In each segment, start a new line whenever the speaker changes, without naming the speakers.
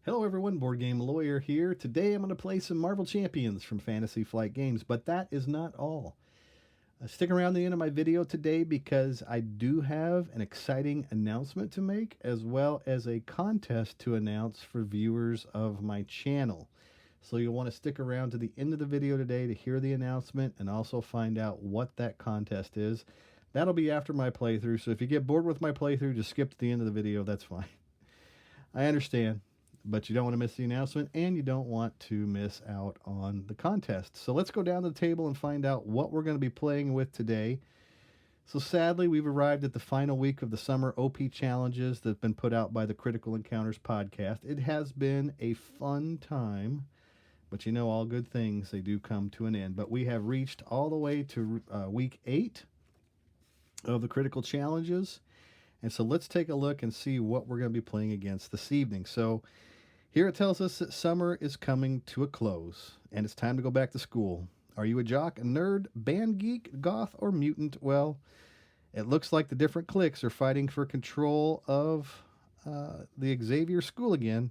Hello everyone, Board Game Lawyer here. Today I'm going to play some Marvel Champions from Fantasy Flight Games, but that is not all. Stick around the end of my video today because I do have an exciting announcement to make as well as a contest to announce for viewers of my channel. So you'll want to stick around to the end of the video today to hear the announcement and also find out what that contest is. That'll be after my playthrough, so if you get bored with my playthrough, just skip to the end of the video, that's fine. I understand. But you don't want to miss the announcement, and you don't want to miss out on the contest. So let's go down to the table and find out what we're going to be playing with today. So sadly, we've arrived at the final week of the summer OP challenges that have been put out by the Critical Encounters podcast. It has been a fun time, but you know all good things, they do come to an end. But we have reached all the way to week 8 of the Critical Challenges. And so let's take a look and see what we're going to be playing against this evening. So here it tells us that summer is coming to a close, and it's time to go back to school. Are you a jock, a nerd, band geek, goth, or mutant? Well, it looks like the different cliques are fighting for control of the Xavier School again,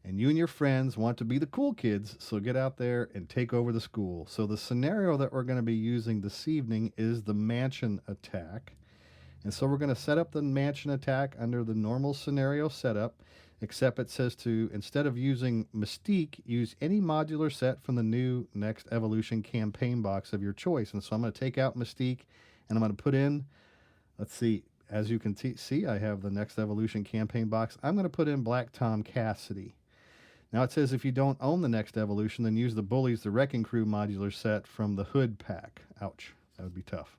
and you and your friends want to be the cool kids, so get out there and take over the school. So the scenario that we're going to be using this evening is the mansion attack. And so we're going to set up the mansion attack under the normal scenario setup, except it says to, instead of using Mystique, use any modular set from the new Next Evolution campaign box of your choice. And so I'm going to take out Mystique, and I'm going to put in, let's see, as you can see, I have the Next Evolution campaign box. I'm going to put in Black Tom Cassidy. Now it says if you don't own the Next Evolution, then use the Bullies, the Wrecking Crew modular set from the Hood pack. Ouch, that would be tough.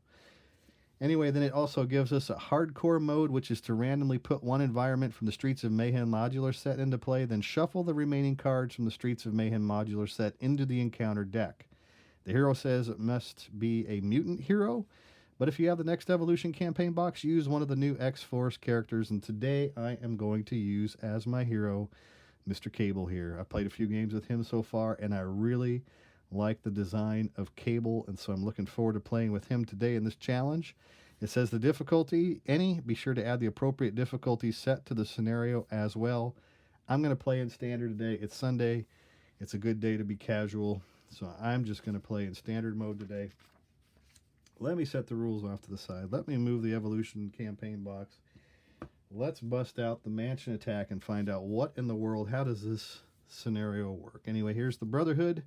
Anyway, then it also gives us a hardcore mode, which is to randomly put one environment from the Streets of Mayhem modular set into play, then shuffle the remaining cards from the Streets of Mayhem modular set into the encounter deck. The hero says it must be a mutant hero, but if you have the Next Evolution campaign box, use one of the new X-Force characters, and today I am going to use as my hero Mr. Cable here. I've played a few games with him so far, and I really like the design of Cable, and so I'm looking forward to playing with him today in this challenge. It says the difficulty, any, be sure to add the appropriate difficulty set to the scenario as well. I'm going to play in standard today. It's Sunday. It's a good day to be casual, so I'm just going to play in standard mode today. Let me set the rules off to the side. Let me move the Evolution campaign box. Let's bust out the mansion attack and find out what in the world, how does this scenario work? Anyway, here's the Brotherhood.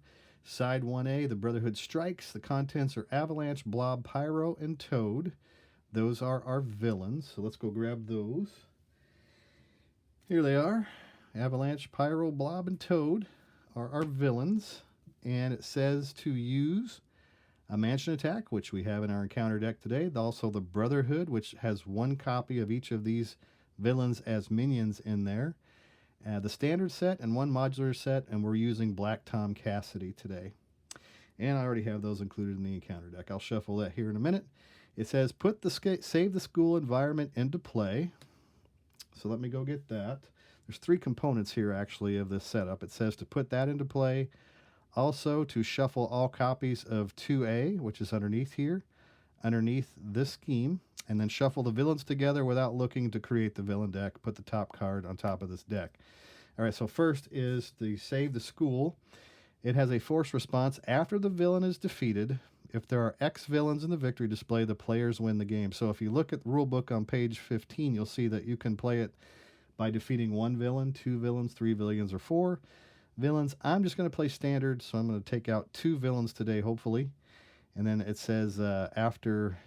Side 1A, the Brotherhood strikes. The contents are Avalanche, Blob, Pyro, and Toad. Those are our villains, so let's go grab those. Here they are. Avalanche, Pyro, Blob, and Toad are our villains. And it says to use a mansion attack, which we have in our encounter deck today. Also the Brotherhood, which has one copy of each of these villains as minions in there. The standard set and one modular set, and we're using Black Tom Cassidy today. And I already have those included in the encounter deck. I'll shuffle that here in a minute. It says save the school environment into play. So let me go get that. There's 3 components here actually of this setup. It says to put that into play. Also to shuffle all copies of 2A, which is underneath here, underneath this scheme, and then shuffle the villains together without looking to create the villain deck. Put the top card on top of this deck. All right, so first is the save the school. It has a force response after the villain is defeated. If there are X villains in the victory display, the players win the game. So if you look at the rule book on page 15, you'll see that you can play it by defeating 1 villain, 2 villains, 3 villains, or 4 villains. I'm just going to play standard, so I'm going to take out 2 villains today, hopefully. And then it says after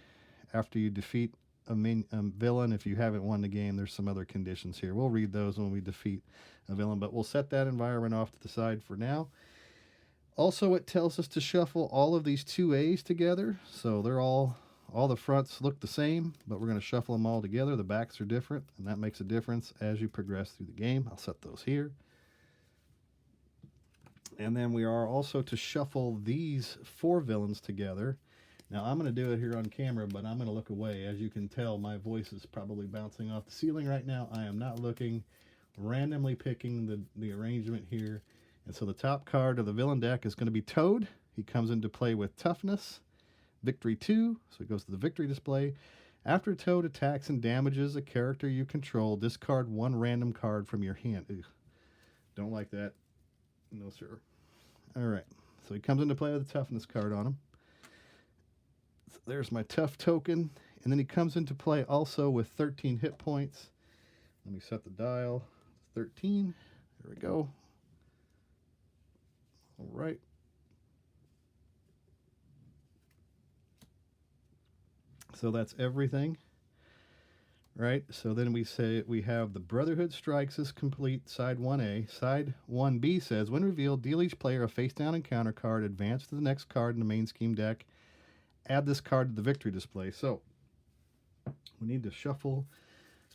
you defeat a villain, if you haven't won the game, there's some other conditions here. We'll read those when we defeat a villain, but we'll set that environment off to the side for now. Also, it tells us to shuffle all of these 2As together. So they're all the fronts look the same, but we're going to shuffle them all together. The backs are different, and that makes a difference as you progress through the game. I'll set those here. And then we are also to shuffle these 4 villains together. Now, I'm going to do it here on camera, but I'm going to look away. As you can tell, my voice is probably bouncing off the ceiling right now. I am not looking, randomly picking the arrangement here. And so the top card of the villain deck is going to be Toad. He comes into play with Toughness, Victory 2, so it goes to the victory display. After Toad attacks and damages a character you control, discard 1 random card from your hand. Ugh. Don't like that. No, sir. All right. So he comes into play with a toughness card on him. So there's my tough token. And then he comes into play also with 13 hit points. Let me set the dial. 13. There we go. All right. So that's everything. Right? So then we say we have the Brotherhood Strikes is complete, side 1A. Side 1B says, when revealed, deal each player a face down encounter card, advance to the next card in the main scheme deck, add this card to the victory display. So we need to shuffle.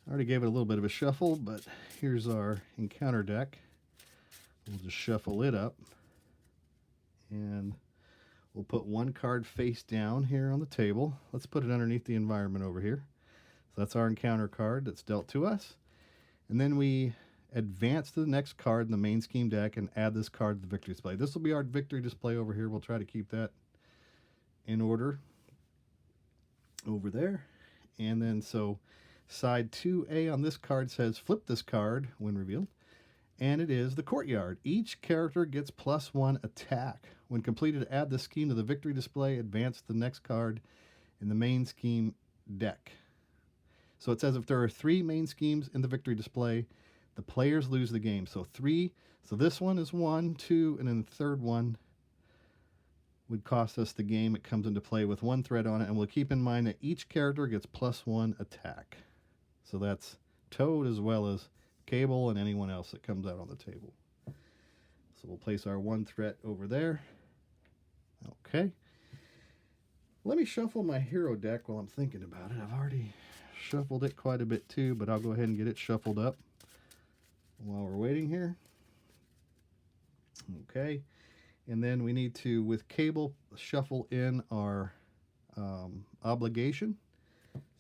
I already gave it a little bit of a shuffle, but here's our encounter deck. We'll just shuffle it up. And we'll put one card face down here on the table. Let's put it underneath the environment over here. So that's our encounter card that's dealt to us. And then we advance to the next card in the main scheme deck and add this card to the victory display. This will be our victory display over here. We'll try to keep that in order over there. And then so side 2A on this card says flip this card when revealed. And it is the Courtyard. Each character gets +1 attack. When completed, add this scheme to the victory display, advance to the next card in the main scheme deck. So it says if there are 3 main schemes in the victory display, the players lose the game. So 3, so this one is 1, 2, and then the third one would cost us the game. It comes into play with 1 threat on it, and we'll keep in mind that each character gets +1 attack. So that's Toad as well as Cable and anyone else that comes out on the table. So we'll place our 1 threat over there. Okay. Let me shuffle my hero deck while I'm thinking about it. I've already shuffled it quite a bit too, but I'll go ahead and get it shuffled up while we're waiting here. Okay. And then we need to, with Cable, shuffle in our obligation.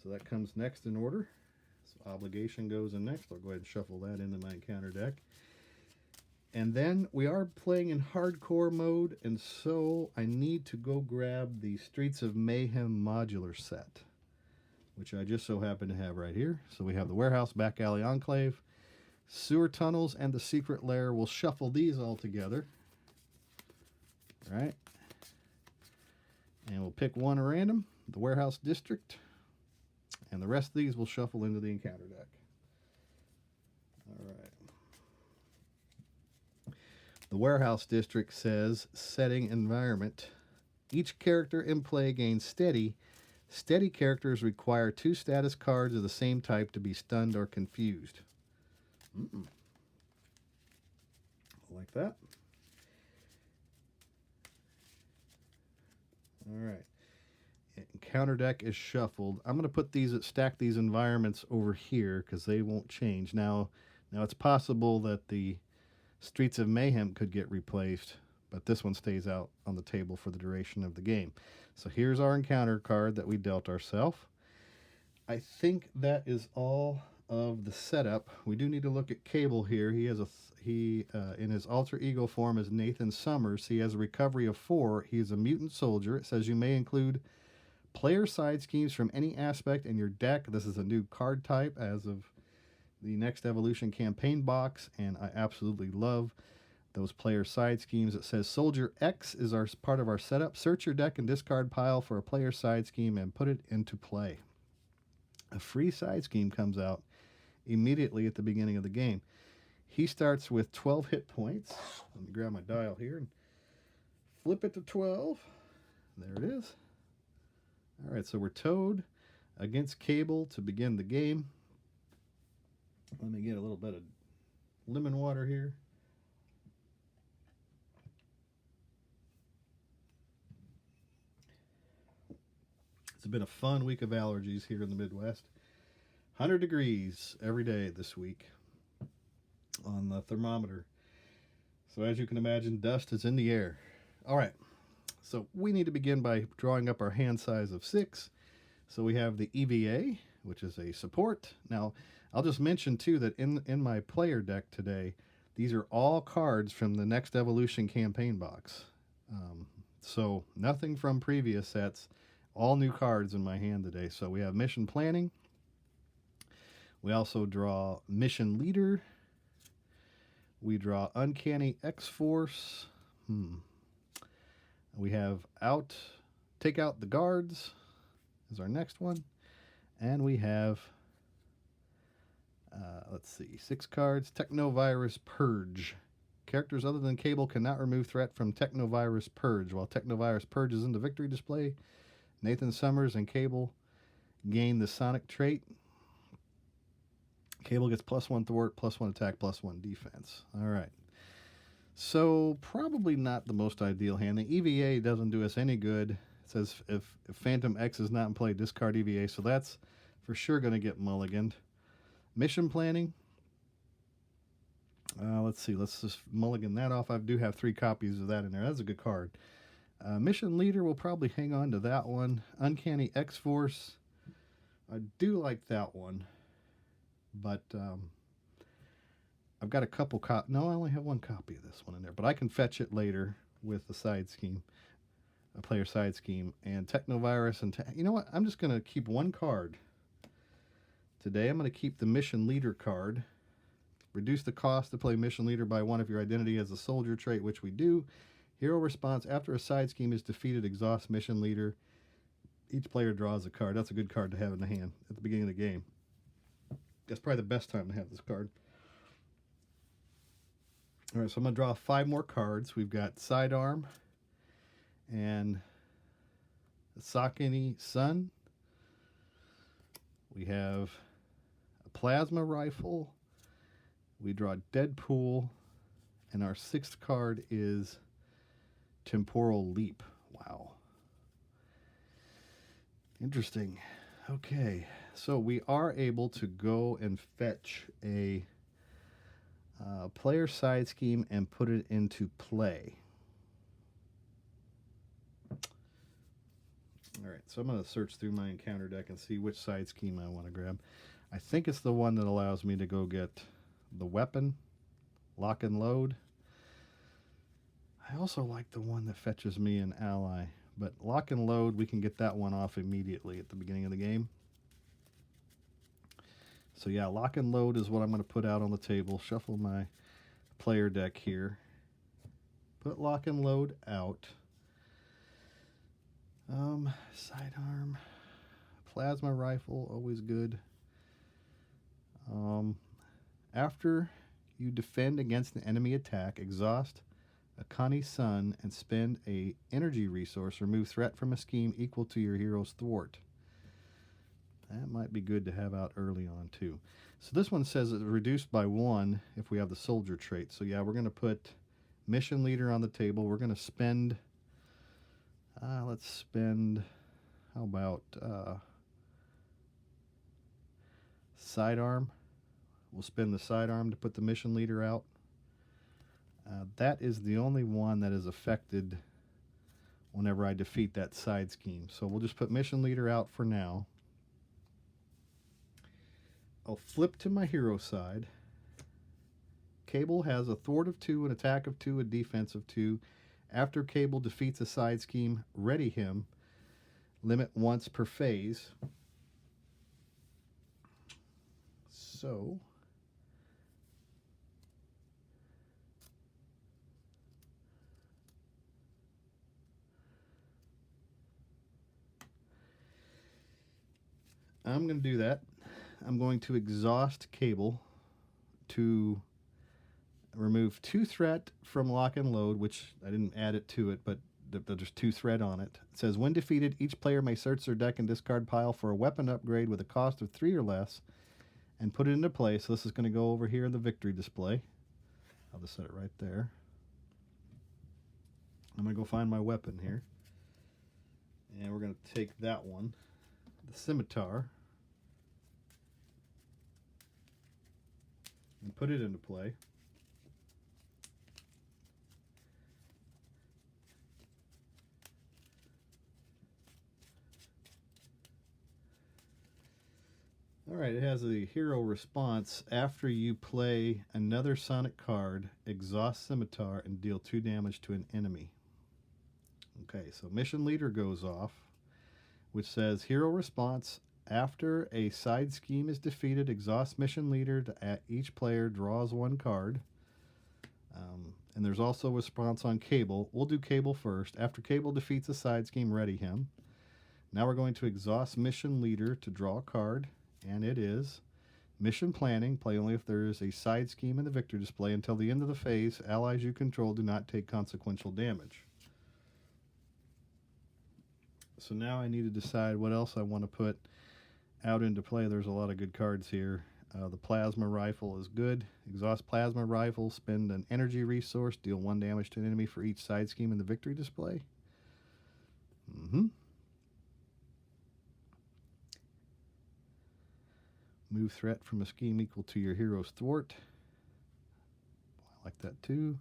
So that comes next in order. So obligation goes in next. I'll go ahead and shuffle that into my encounter deck. And then we are playing in hardcore mode, and so I need to go grab the Streets of Mayhem modular set, which I just so happen to have right here. So we have the Warehouse, Back Alley Enclave, Sewer Tunnels, and the Secret Lair. We'll shuffle these all together. All right. And we'll pick one at random, the Warehouse District, and the rest of these we'll shuffle into the encounter deck. All right. The Warehouse District says, setting environment. Each character in play gains steady. Steady characters require 2 status cards of the same type to be stunned or confused. Like that. All right. Encounter deck is shuffled. I'm going to put these, stack these environments over here because they won't change. Now it's possible that the Streets of Mayhem could get replaced, but this one stays out on the table for the duration of the game. So here's our encounter card that we dealt ourselves. I think that is all of the setup. We do need to look at Cable here. He has in his alter ego form as Nathan Summers. He has a recovery of 4. He is a mutant soldier. It says you may include player side schemes from any aspect in your deck. This is a new card type as of the Next Evolution campaign box, and I absolutely love those player side schemes. It says Soldier X is part of our setup. Search your deck and discard pile for a player side scheme and put it into play. A free side scheme comes out immediately at the beginning of the game. He starts with 12 hit points. Let me grab my dial here and flip it to 12. There it is. All right, so we're Toad against Cable to begin the game. Let me get a little bit of lemon water here. It's been a fun week of allergies here in the Midwest. 100 degrees every day this week on the thermometer. So as you can imagine, dust is in the air. All right, so we need to begin by drawing up our hand size of 6. So we have the EVA, which is a support. Now, I'll just mention, too, that in my player deck today, these are all cards from the Next Evolution campaign box. So nothing from previous sets, all new cards in my hand today. So we have Mission Planning. We also draw Mission Leader. We draw Uncanny X-Force. We have Take Out the Guards is our next one. And we have, let's see, 6 cards. Technovirus Purge. Characters other than Cable cannot remove threat from Technovirus Purge. While Technovirus Purge is in the victory display, Nathan Summers and Cable gain the Sonic trait. Cable gets +1 thwart, +1 attack, +1 defense. All right. So probably not the most ideal hand. The EVA doesn't do us any good. It says if Phantom X is not in play, discard EVA. So that's for sure going to get mulliganed. Mission planning. Let's see. Let's just mulligan that off. I do have 3 copies of that in there. That's a good card. Mission leader, we'll probably hang on to that one. Uncanny X-Force. I do like that one. But I've got a couple no, I only have 1 copy of this one in there. But I can fetch it later with the side scheme. A player side scheme. And Technovirus. And you know what? I'm just going to keep 1 card. Today I'm going to keep the Mission Leader card. Reduce the cost to play Mission Leader by 1 if your identity has a soldier trait, which we do. Hero response, after a side scheme is defeated, exhaust Mission Leader. Each player draws a card. That's a good card to have in the hand at the beginning of the game. That's probably the best time to have this card. All right, so I'm going to draw 5 more cards. We've got Sidearm and Sakini Sun. We have a Plasma Rifle. We draw Deadpool. And our 6th card is Temporal Leap. Wow. Interesting. Okay. So we are able to go and fetch a player side scheme and put it into play. All right. So I'm going to search through my encounter deck and see which side scheme I want to grab. I think it's the one that allows me to go get the weapon, lock and load. I also like the one that fetches me an ally, but lock and load, we can get that one off immediately at the beginning of the game. So yeah, lock and load is what I'm going to put out on the table. Shuffle my player deck here. Put lock and load out. Sidearm. Plasma rifle, always good. After you defend against an enemy attack, exhaust Akani Sun and spend a energy resource. Remove threat from a scheme equal to your hero's thwart. That might be good to have out early on too. So this one says it's reduced by 1 if we have the soldier trait. So yeah, we're going to put Mission Leader on the table. We're going to spend, let's spend, how about Sidearm. We'll spend the Sidearm to put the Mission Leader out. That is the only one that is affected whenever I defeat that side scheme. So we'll just put Mission Leader out for now. I'll flip to my hero side. Cable has a thwart of 2, an attack of 2, a defense of 2. After Cable defeats a side scheme, ready him. Limit once per phase. So I'm going to do that. I'm going to exhaust Cable to remove 2 threat from lock and load, which I didn't add it to it, but there's 2 threat on it. It says, when defeated, each player may search their deck and discard pile for a weapon upgrade with a cost of 3 or less and put it into play. So this is going to go over here in the victory display. I'll just set it right there. I'm going to go find my weapon here. And we're going to take that one, the scimitar, and put it into play. Alright, it has a hero response. After you play another Sonic card, exhaust Scimitar and deal 2 damage to an enemy. Okay, so Mission Leader goes off, which says hero response. After a side scheme is defeated, exhaust Mission Leader. Each player draws 1 card. And there's also a response on Cable. We'll do Cable first. After Cable defeats a side scheme, ready him. Now we're going to exhaust Mission Leader to draw a card, and it is Mission Planning. Play only if there is a side scheme in the victory display. Until the end of the phase, allies you control do not take consequential damage. So now I need to decide what else I want to put out into play. There's a lot of good cards here. The Plasma Rifle is good. Exhaust Plasma Rifle, spend an energy resource, deal 1 damage to an enemy for each side scheme in the victory display. Move threat from a scheme equal to your hero's thwart. I like that too.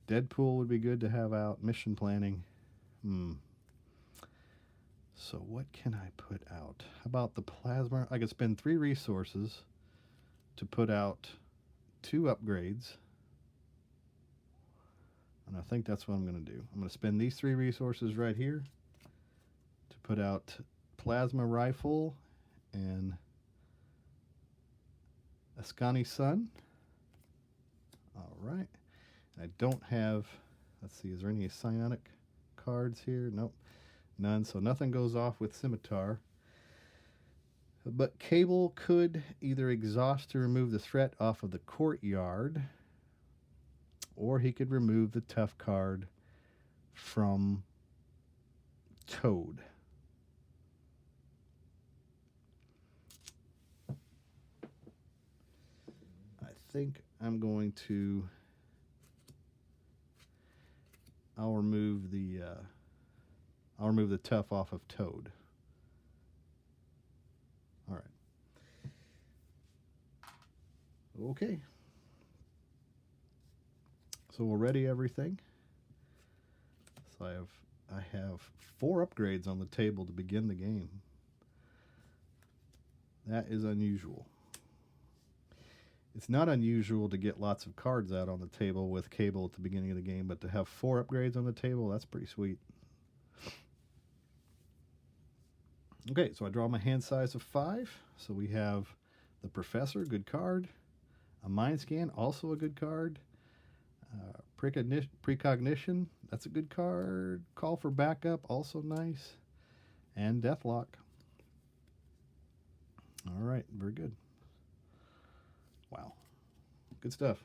Deadpool would be good to have out. Mission Planning. So what can I put out? How about the Plasma? I could spend 3 resources to put out 2 upgrades. And I think that's what I'm going to do. I'm going to spend these 3 resources right here to put out Plasma Rifle and Ascani Sun. All right. I don't have, let's see, is there any psionic cards here? Nope. None, so nothing goes off with Scimitar. But Cable could either exhaust to remove the threat off of the courtyard, or he could remove the tough card from Toad. I think I'm going to, I'll remove the tough off of Toad. All right. Okay. So we'll ready everything. So I have 4 upgrades on the table to begin the game. That is unusual. It's not unusual to get lots of cards out on the table with Cable at the beginning of the game, but to have 4 upgrades on the table, that's pretty sweet. Okay, so I draw my hand size of 5. So we have the Professor, good card. A Mind Scan, also a good card. Precognition, that's a good card. Call for Backup, also nice. And Deathlock. All right, very good. Wow, good stuff.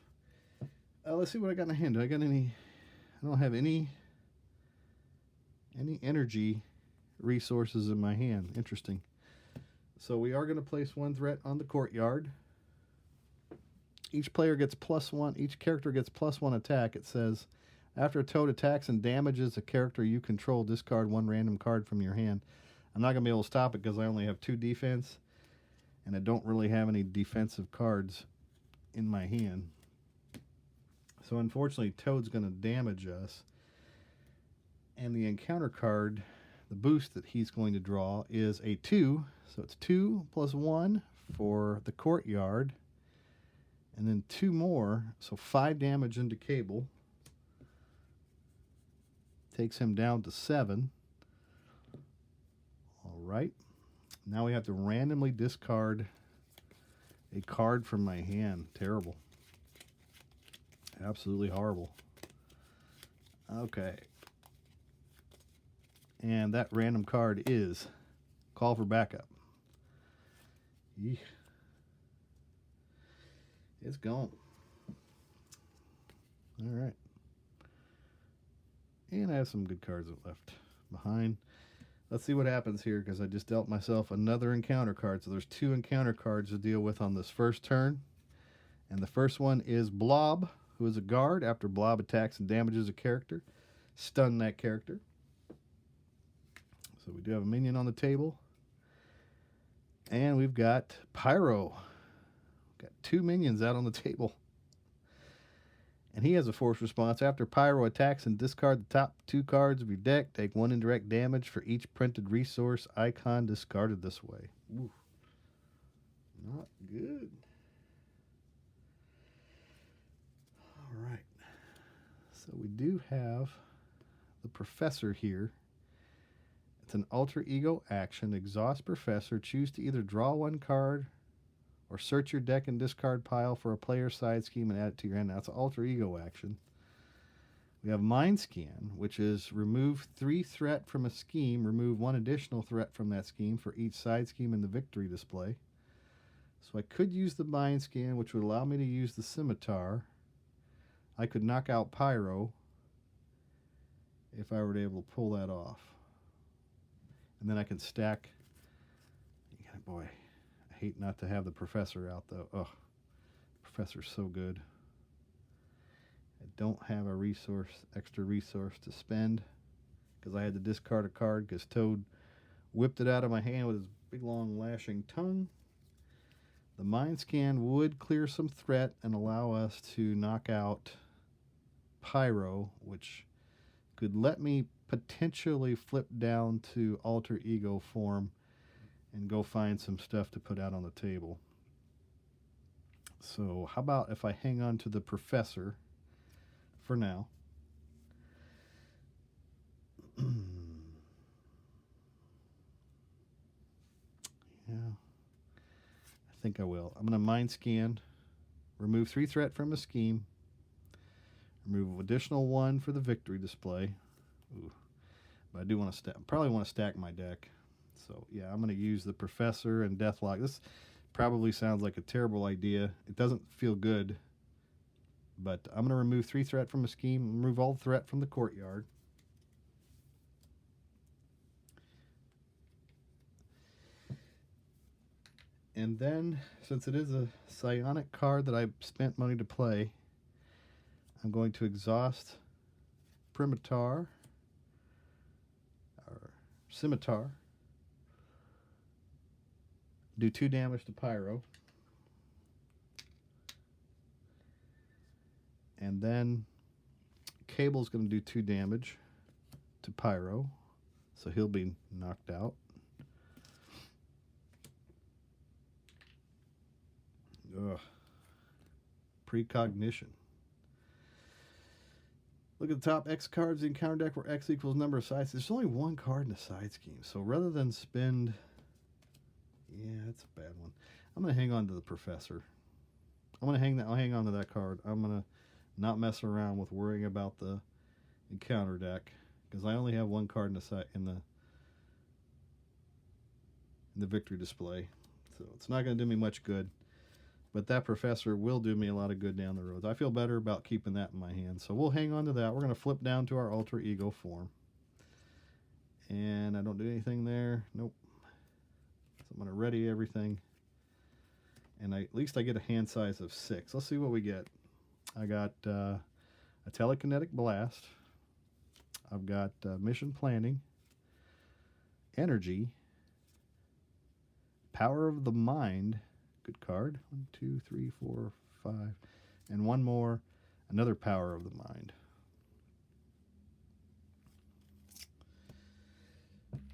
Let's see what I got in my hand. Do I got any? I don't have any energy resources in my hand. Interesting. So we are going to place 1 threat on the courtyard. Each player gets +1. Each character gets +1 attack. It says, after a Toad attacks and damages a character you control, discard 1 random card from your hand. I'm not going to be able to stop it because I only have 2 defense, and I don't really have any defensive cards in my hand. So unfortunately, Toad's going to damage us. And the encounter card, the boost that he's going to draw, is a 2. So it's 2 + 1 for the courtyard. And then 2 more, so 5 damage into Cable. Takes him down to 7. All right. Now we have to randomly discard a card from my hand. Terrible. Absolutely horrible. Okay. And that random card is Call for Backup. Eek. It's gone. All right. And I have some good cards left behind. Let's see what happens here, because I just dealt myself another encounter card. So there's 2 encounter cards to deal with on this first turn. And the first one is Blob, who is a guard. After Blob attacks and damages a character, stun that character. So we do have a minion on the table. And we've got Pyro. Got 2 minions out on the table. And he has a force response. After Pyro attacks and discard the top 2 cards of your deck, take 1 indirect damage for each printed resource icon discarded this way. Ooh. Not good. All right. So we do have the Professor here. It's an alter ego action. Exhaust Professor. Choose to either draw 1 card or search your deck and discard pile for a player side scheme and add it to your hand. That's alter ego action. We have Mind Scan, which is remove 3 threat from a scheme, remove 1 additional threat from that scheme for each side scheme in the victory display. So I could use the Mind Scan, which would allow me to use the Scimitar. I could knock out Pyro if I were to be able to pull that off. And then I can stack. Yeah, boy, I hate not to have the Professor out, though. Ugh, Professor's so good. I don't have a extra resource to spend, because I had to discard a card because Toad whipped it out of my hand with his big long lashing tongue. The Mind Scan would clear some threat and allow us to knock out Pyro, which could let me potentially flip down to alter ego form and go find some stuff to put out on the table. So how about if I hang on to the Professor for now? Yeah, I think I will. I'm going to Mind Scan, remove 3 threat from a scheme, remove additional 1 for the victory display. Ooh, but I do want to probably want to stack my deck. So yeah, I'm going to use the Professor and Deathlock. This probably sounds like a terrible idea. It doesn't feel good, but I'm going to remove 3 threat from a scheme, remove all threat from the courtyard. And then, since it is a psionic card that I spent money to play, I'm going to exhaust Primitar, or Scimitar, do 2 damage to Pyro, and then Cable's going to do 2 damage to Pyro, so he'll be knocked out. Ugh. Precognition. Look at the top X cards in counter deck where X equals number of sides. There's only 1 card in the side scheme, so rather than spend... Yeah, that's a bad one. I'm going to hang on to the Professor. I'll hang on to that card. I'm going to not mess around with worrying about the encounter deck, because I only have 1 card in the victory display. So it's not going to do me much good. But that Professor will do me a lot of good down the road. I feel better about keeping that in my hand. So we'll hang on to that. We're going to flip down to our alter ego form. And I don't do anything there. Nope. So I'm going to ready everything. And at least I get a hand size of 6. Let's see what we get. I got a telekinetic blast. I've got mission planning, energy, power of the mind. Good card. 1, 2, 3, 4, 5, and 1 more. Another power of the mind.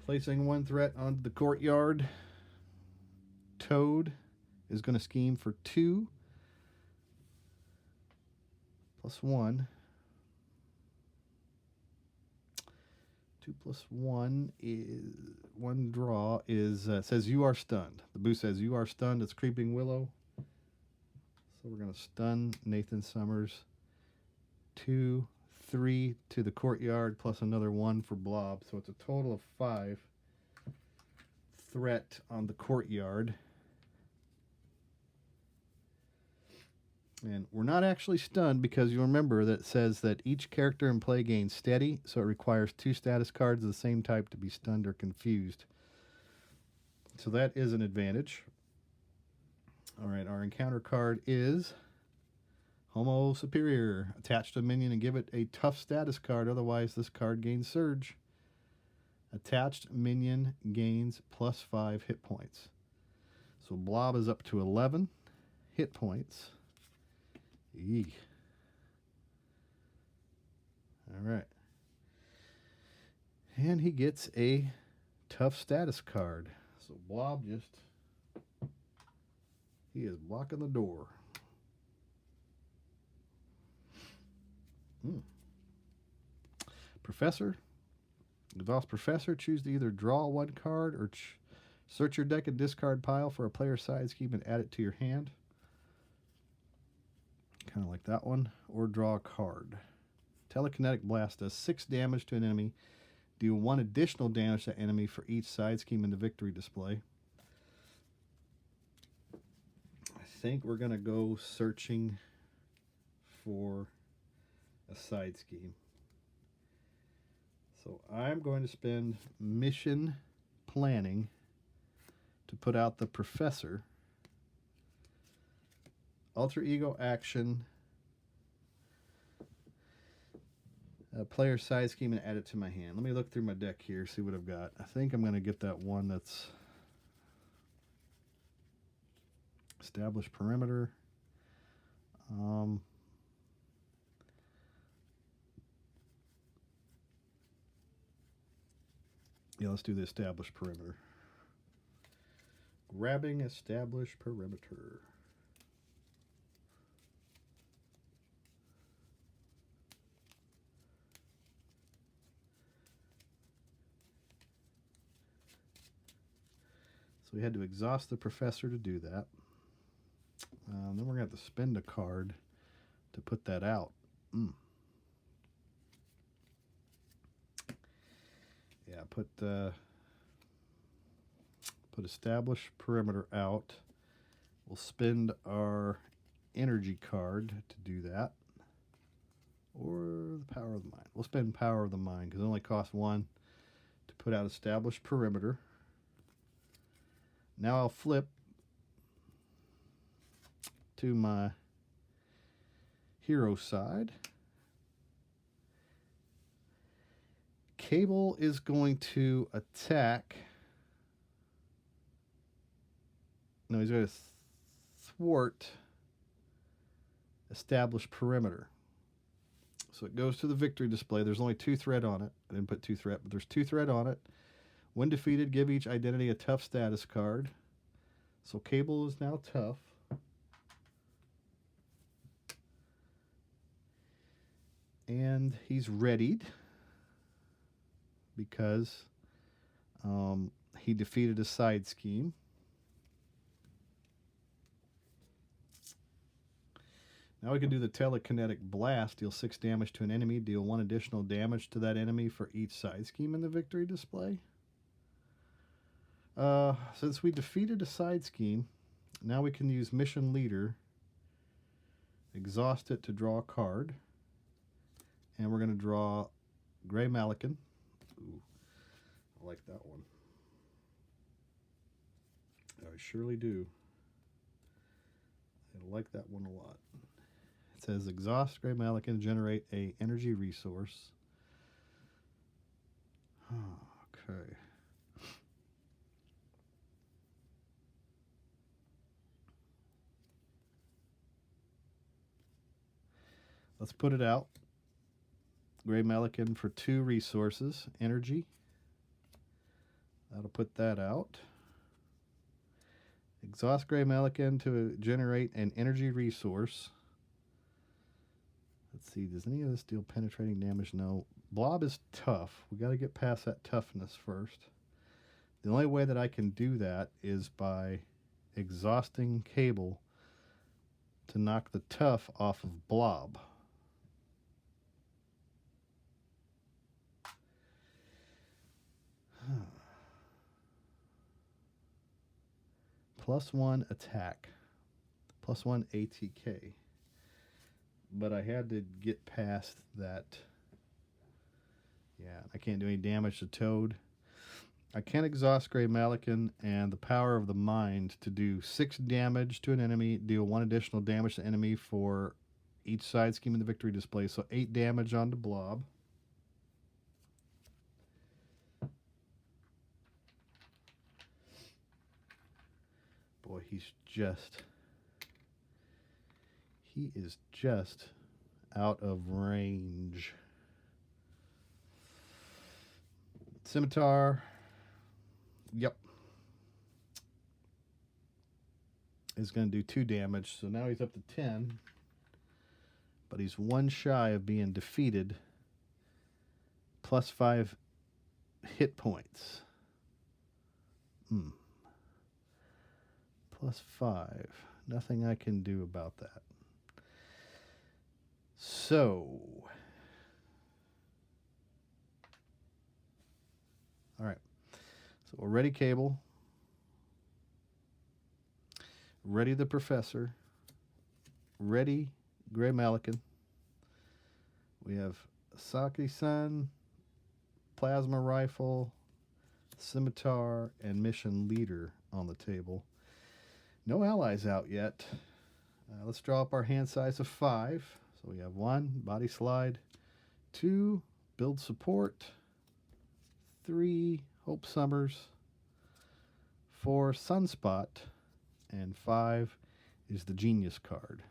Placing 1 threat onto the courtyard. Toad is going to scheme for 2 plus 1. 2 plus 1 is 1 draw is says you are stunned. The boost says you are stunned. It's Creeping Willow. So we're going to stun Nathan Summers. 2, 3 to the courtyard plus another 1 for Blob. So it's a total of 5 threat on the courtyard. And we're not actually stunned, because you remember that it says that each character in play gains steady, so it requires 2 status cards of the same type to be stunned or confused. So that is an advantage. All right, our encounter card is Homo Superior. Attach to a minion and give it a tough status card, otherwise this card gains Surge. Attached minion gains plus 5 hit points. So Blob is up to 11 hit points. Eek. All right. And he gets a tough status card. So Blob he is blocking the door. Professor. Exhaust Professor. Choose to either draw 1 card or Search your deck and discard pile for a player side scheme and add it to your hand. Kind of like that one. Or draw a card. Telekinetic Blast does 6 damage to an enemy. Deal 1 additional damage to that enemy for each side scheme in the victory display. I think we're going to go searching for a side scheme. So I'm going to spend mission planning to put out the Professor. Alter Ego action. Player side scheme and add it to my hand. Let me look through my deck here, see what I've got. I think I'm going to get that one that's established perimeter. Yeah, let's do the established perimeter. Grabbing established perimeter. So we had to exhaust the Professor to do that. Then we're going to have to spend a card to put that out. Yeah, put establish perimeter out. We'll spend our energy card to do that. Or the power of the mind. We'll spend power of the mind because it only costs 1 to put out establish perimeter. Now I'll flip to my hero side. Cable is going to attack. No, he's going to thwart establish perimeter. So it goes to the victory display. There's only 2 threat on it. I didn't put 2 threat, but there's 2 threat on it. When defeated, give each identity a tough status card. So Cable is now tough. And he's readied because he defeated a side scheme. Now we can do the Telekinetic Blast. Deal 6 damage to an enemy. Deal 1 additional damage to that enemy for each side scheme in the victory display. Since we defeated a side scheme, now we can use Mission Leader. Exhaust it to draw a card. And we're going to draw Gray Malikan. Ooh, I like that one. I surely do. I like that one a lot. It says exhaust Gray Malikan, generate a energy resource. Okay. Let's put it out. Gray Malikan for 2 resources. Energy. That'll put that out. Exhaust Gray Malikan to generate an energy resource. Let's see, does any of this deal penetrating damage? No. Blob is tough. We got to get past that toughness first. The only way that I can do that is by exhausting Cable to knock the tough off of Blob. +1 attack, +1 ATK. But I had to get past that. Yeah, I can't do any damage to Toad. I can exhaust Gray Malikan and the power of the mind to do 6 damage to an enemy, deal 1 additional damage to enemy for each side scheme in the victory display. So 8 damage onto Blob. Boy, he is just out of range. Scimitar. Yep. Is going to do 2 damage. So now he's up to 10. But he's 1 shy of being defeated. +5 hit points. +5. Nothing I can do about that. So, all right. So we're ready, Cable. Ready, the Professor. Ready, Gray Malikan. We have Saki-san, Plasma Rifle, Scimitar, and Mission Leader on the table. No allies out yet. Let's draw up our hand size of 5. So we have 1, Body Slide, 2, Build Support, 3, Hope Summers, 4, Sunspot, and 5 is the Genius card.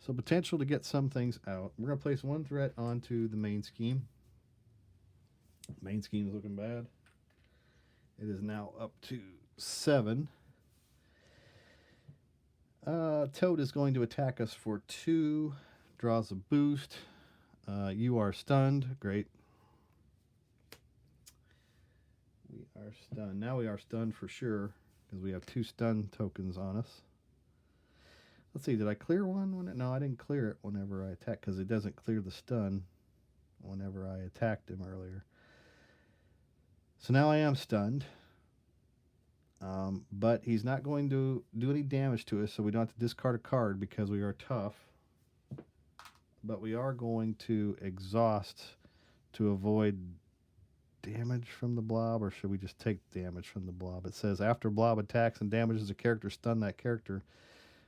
So potential to get some things out. We're going to place 1 threat onto the main scheme. Main scheme is looking bad. It is now up to 7. Toad is going to attack us for 2. Draws a boost. You are stunned. Great. We are stunned. Now we are stunned for sure because we have 2 stun tokens on us. Let's see, did I clear one? No, I didn't clear it whenever I attacked because it doesn't clear the stun whenever I attacked him earlier. So now I am stunned. But he's not going to do any damage to us, so we don't have to discard a card because we are tough. But we are going to exhaust to avoid damage from the blob, or should we just take damage from the blob? It says after blob attacks and damages a character, stun that character.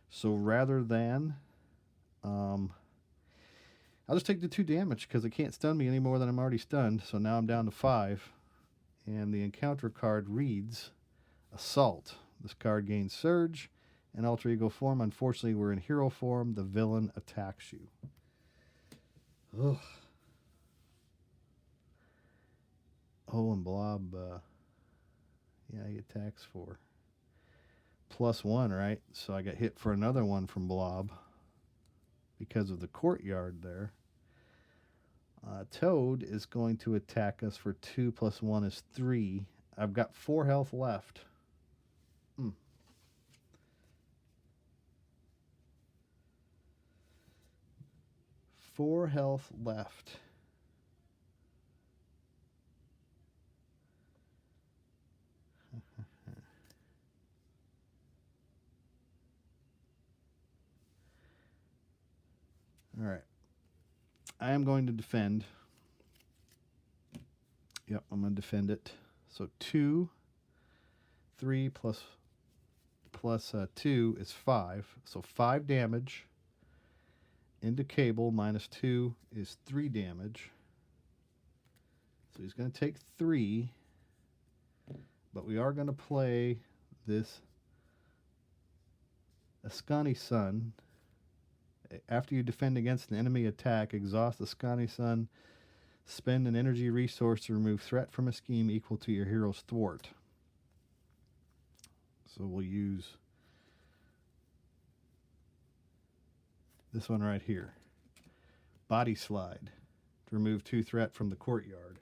So rather than, I'll just take the 2 damage because it can't stun me any more than I'm already stunned. So now I'm down to 5. And the encounter card reads Assault. This card gains Surge and Alter Ego form. Unfortunately, we're in hero form. The villain attacks you. Ugh. Oh, and Blob, yeah, he attacks for +1, right? So I got hit for another one from Blob because of the courtyard there. Toad is going to attack us for 2 + 1 is 3. I've got 4 health left. 4 health left. All right. I am going to defend. Yep, I'm going to defend it. So 2, 3 plus 2 is 5. So 5 damage into Cable minus 2 is 3 damage. So he's going to take 3. But we are going to play this Ascani Sun. After you defend against an enemy attack, exhaust the Ascani Sun. Spend an energy resource to remove threat from a scheme equal to your hero's thwart. So we'll use this one right here. Body Slide to remove 2 threat from the courtyard.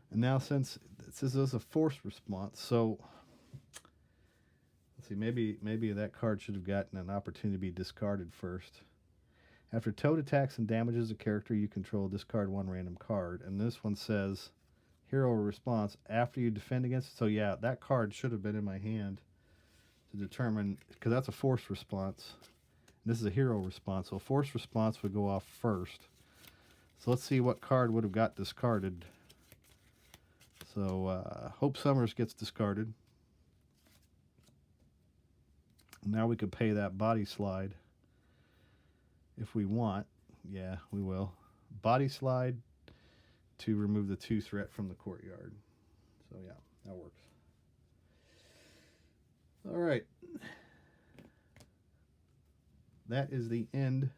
And now since this is a forced response, so let's see, maybe that card should have gotten an opportunity to be discarded first. After Toad attacks and damages a character you control, discard 1 random card. And this one says hero response after you defend against it. So yeah, that card should have been in my hand to determine, because that's a forced response. And this is a hero response. So a forced response would go off first. So let's see what card would have got discarded. So Hope Summers gets discarded. Now we could pay that Body Slide if we want. Yeah, we will. Body Slide to remove the 2 threat from the courtyard. So yeah, that works. All right. That is the end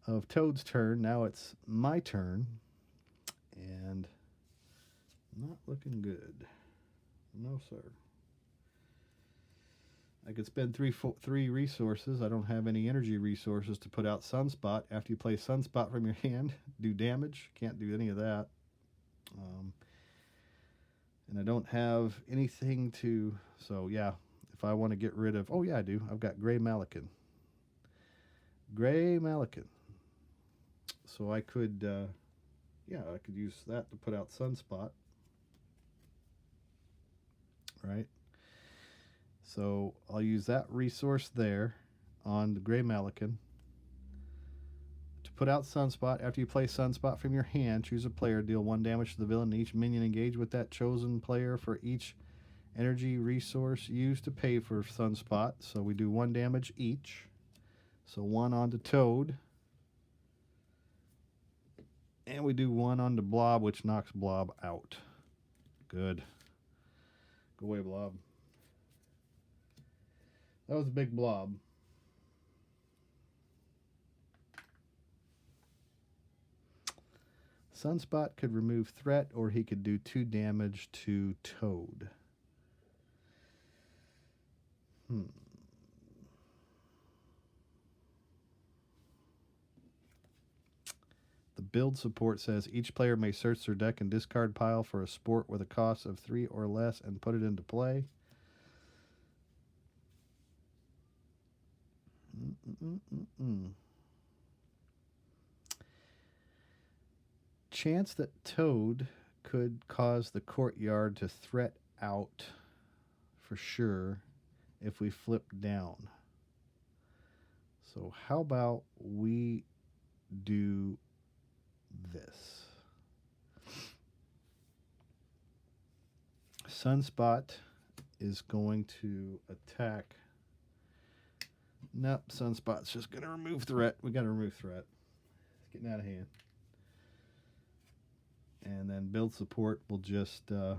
of Toad's turn. Now it's my turn. And not looking good. No, sir. I could spend three resources. I don't have any energy resources to put out Sunspot. After you play Sunspot from your hand, do damage. Can't do any of that. And I don't have anything to... So, yeah, if I want to get rid of... Oh, yeah, I do. I've got Gray Malakin. Gray Malakin. So I could... yeah, I could use that to put out Sunspot. Right? So I'll use that resource there on the Gray Malakin to put out Sunspot. After you play Sunspot from your hand, choose a player, deal 1 damage to the villain. Each minion engage with that chosen player for each energy resource used to pay for Sunspot. So we do 1 damage each. So 1 onto Toad. And we do 1 on the Blob, which knocks Blob out. Good. Go away, Blob. That was a big blob. Sunspot could remove threat, or he could do 2 damage to Toad. The build support says each player may search their deck and discard pile for a sport with a cost of 3 or less and put it into play. Chance that Toad could cause the courtyard to threat out for sure if we flip down. So how about we do this? Sunspot is going to attack. Nope, Sunspot's just going to remove threat. We got to remove threat. It's getting out of hand. And then build support will just... I'm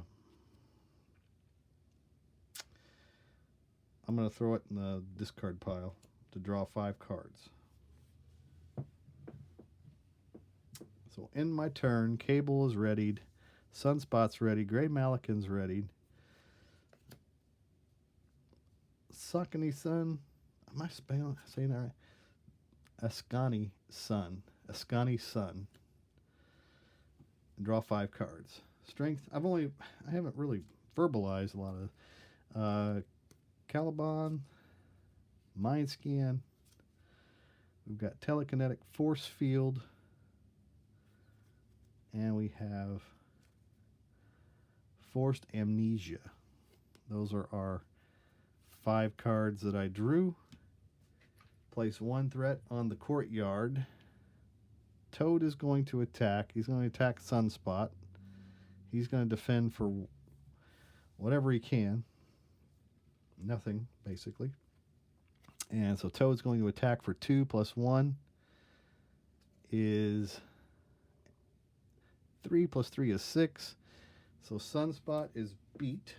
going to throw it in the discard pile to draw 5 cards. So in my turn, Cable is readied. Sunspot's ready. Gray Malakin's ready. Suckany Sun. Am I saying that right? Ascani Sun. Ascani Sun. Draw 5 cards. Strength. I haven't really verbalized a lot of. Caliban. Mind Scan. We've got Telekinetic Force Field. And we have Forced Amnesia. Those are our 5 cards that I drew. Place 1 threat on the courtyard. Toad is going to attack. He's going to attack Sunspot. He's going to defend for whatever he can. Nothing, basically. And so Toad's going to attack for 2 plus 1 is 3 plus 3 is 6. So Sunspot is beat.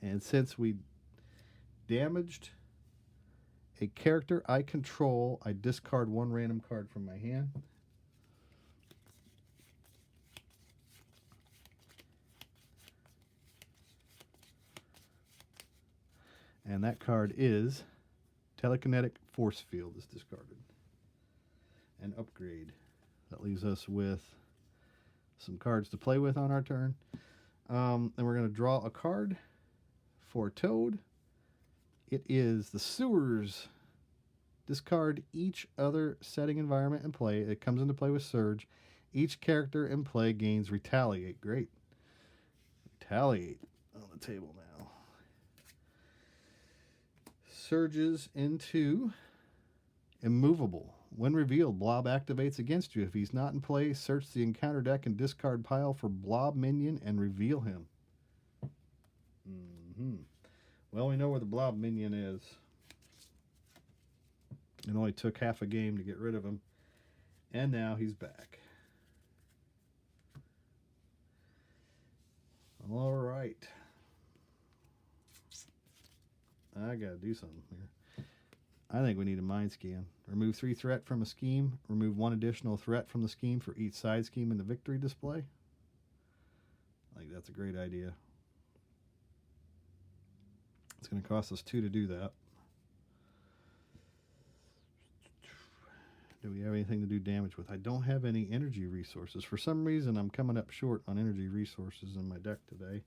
And since we damaged a character I control, I discard 1 random card from my hand. And that card is Telekinetic Force Field is discarded. And upgrade. That leaves us with some cards to play with on our turn. And we're going to draw a card for Toad. It is the Sewers. Discard each other setting environment in play. It comes into play with Surge. Each character in play gains Retaliate. Great. Retaliate on the table now. Surges into Immovable. When revealed, Blob activates against you. If he's not in play, search the encounter deck and discard pile for Blob minion and reveal him. Well, we know where the Blob minion is. It only took half a game to get rid of him. And now he's back. All right. I got to do something here. I think we need a mind scan. Remove 3 threat from a scheme. Remove 1 additional threat from the scheme for each side scheme in the victory display. I think that's a great idea. It's going to cost us 2 to do that. Do we have anything to do damage with? I don't have any energy resources. For some reason, I'm coming up short on energy resources in my deck today.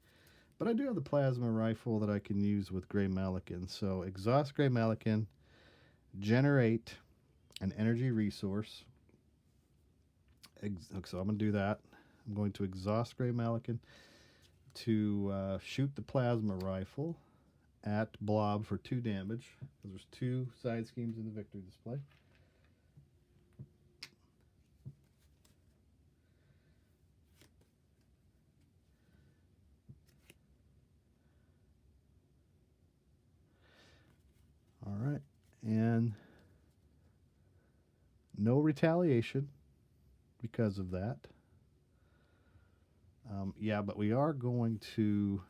But I do have the plasma rifle that I can use with Grey Malikan. So exhaust Grey Malikan, generate an energy resource. So I'm going to do that. I'm going to exhaust Grey Malikan to shoot the plasma rifle at Blob for 2 damage. Because there's 2 side schemes in the victory display. All right, and no retaliation because of that. Yeah, but we are going to,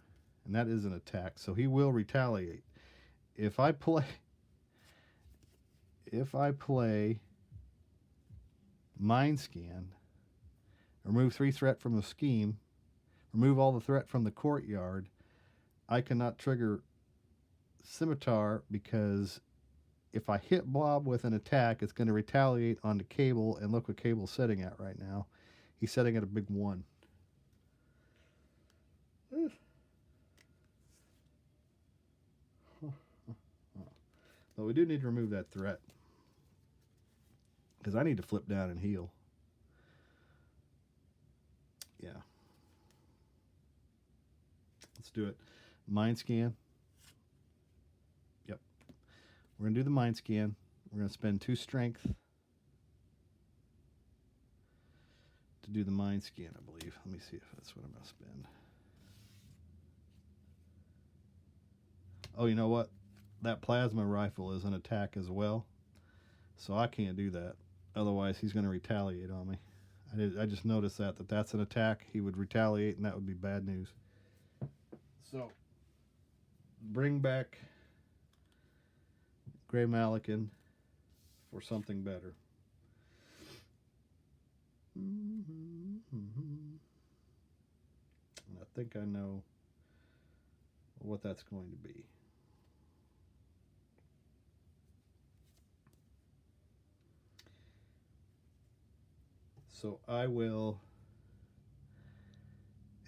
and that is an attack, so he will retaliate. If I play Mind Scan, remove 3 threat from the scheme, remove all the threat from the courtyard, I cannot trigger Scimitar because if I hit Blob with an attack, it's going to retaliate on the Cable, and look what Cable's setting at right now. He's setting at a big 1. But we do need to remove that threat because I need to flip down and heal. Yeah. Let's do it. Mind Scan. Yep. We're going to do the Mind Scan. We're going to spend 2 strength to do the Mind Scan, I believe. Let me see if that's what I'm going to spend. Oh, you know what? That plasma rifle is an attack as well, so I can't do that. Otherwise, he's going to retaliate on me. I just noticed that that's an attack. He would retaliate, and that would be bad news. So, bring back Grey Malikan for something better. And I think I know what that's going to be. So I will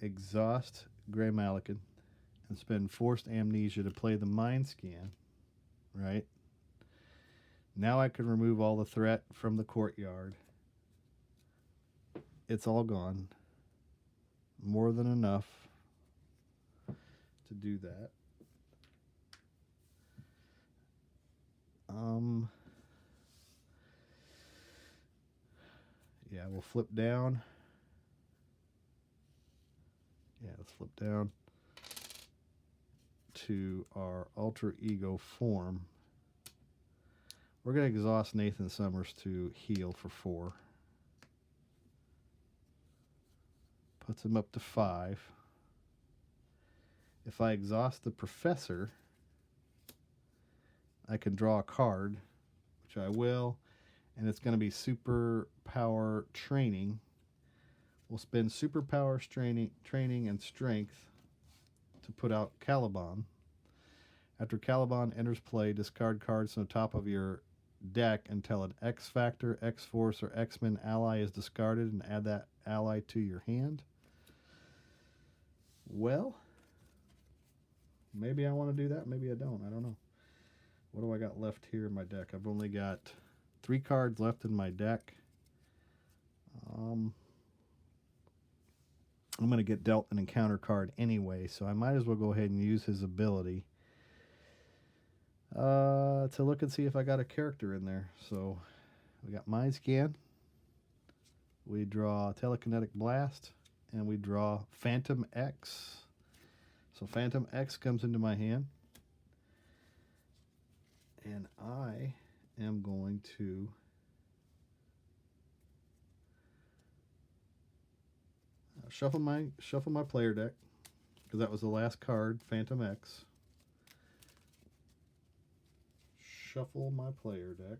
exhaust Grey Malikan and spend Forced Amnesia to play the Mind Scan, right? Now I can remove all the threat from the courtyard. It's all gone. More than enough to do that. Yeah, we'll flip down. Yeah, let's flip down to our alter ego form. We're going to exhaust Nathan Summers to heal for 4. Puts him up to 5. If I exhaust the Professor, I can draw a card, which I will, and it's going to be Super Power Training. We'll spend Super Power Training and Strength to put out Caliban. After Caliban enters play, discard cards from the top of your deck until an X Factor, X Force, or X-Men ally is discarded, and add that ally to your hand. Well, maybe I want to do that. Maybe I don't. I don't know. What do I got left here in my deck? I've only got 3 cards left in my deck. I'm going to get dealt an encounter card anyway, so I might as well go ahead and use his ability to look and see if I got a character in there. So we got Mind Scan. We draw Telekinetic Blast, and we draw Phantom X. So Phantom X comes into my hand, and I am going to shuffle my player deck, because that was the last card, Phantom X. Shuffle my player deck.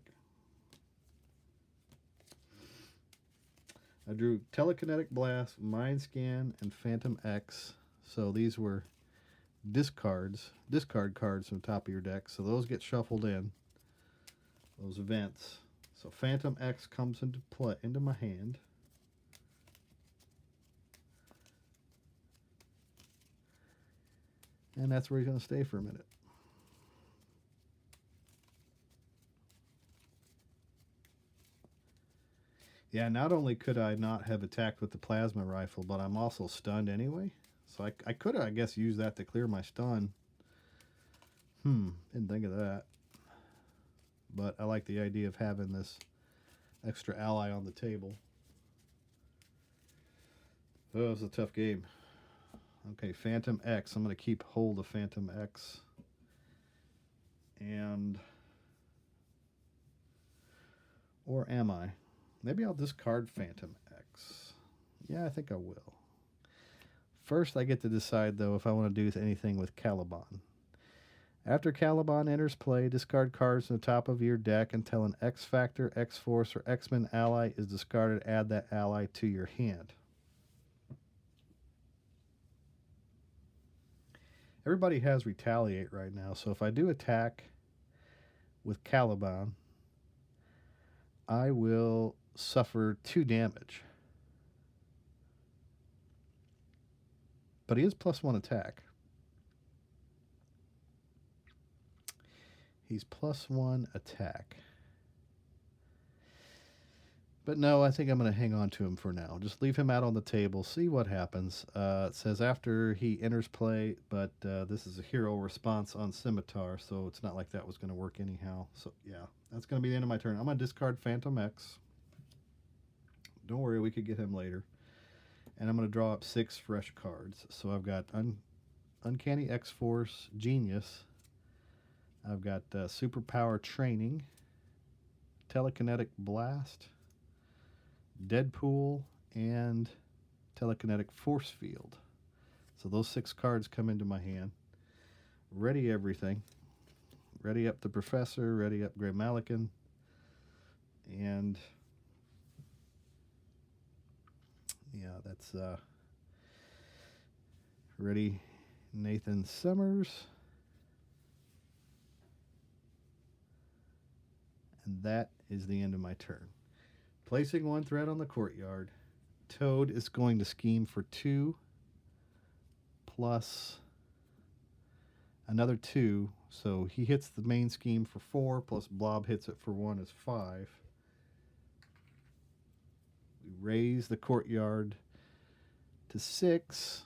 I drew Telekinetic Blast, Mind Scan, and Phantom X. So these were discard cards from the top of your deck. So those get shuffled in, those events. So Phantom X comes into my hand. And that's where he's going to stay for a minute. Yeah, not only could I not have attacked with the plasma rifle, but I'm also stunned anyway. So I could have, I guess, used that to clear my stun. Didn't think of that. But I like the idea of having this extra ally on the table. Oh, it was a tough game. Okay, Phantom X. I'm going to keep hold of Phantom X. And... or am I? Maybe I'll discard Phantom X. Yeah, I think I will. First, I get to decide, though, if I want to do anything with Caliban. After Caliban enters play, discard cards from the top of your deck until an X-Factor, X-Force, or X-Men ally is discarded. Add that ally to your hand. Everybody has Retaliate right now, so if I do attack with Caliban, I will suffer 2 damage. But he is +1 attack. He's +1 attack. But no, I think I'm going to hang on to him for now. Just leave him out on the table, see what happens. It says after he enters play, but this is a hero response on Scimitar, so it's not like that was going to work anyhow. So yeah, that's going to be the end of my turn. I'm going to discard Phantom X. Don't worry, we could get him later. And I'm going to draw up 6 fresh cards. So I've got Uncanny X-Force, Genius. I've got Superpower Training, Telekinetic Blast, Deadpool, and Telekinetic Force Field. So those 6 cards come into my hand. Ready everything. Ready up the Professor, ready up Grey Malikan, and yeah, that's ready Nathan Summers. And that is the end of my turn. Placing 1 threat on the courtyard. Toad is going to scheme for 2 plus another 2. So he hits the main scheme for 4, plus Blob hits it for 1 is 5. We raise the courtyard to 6.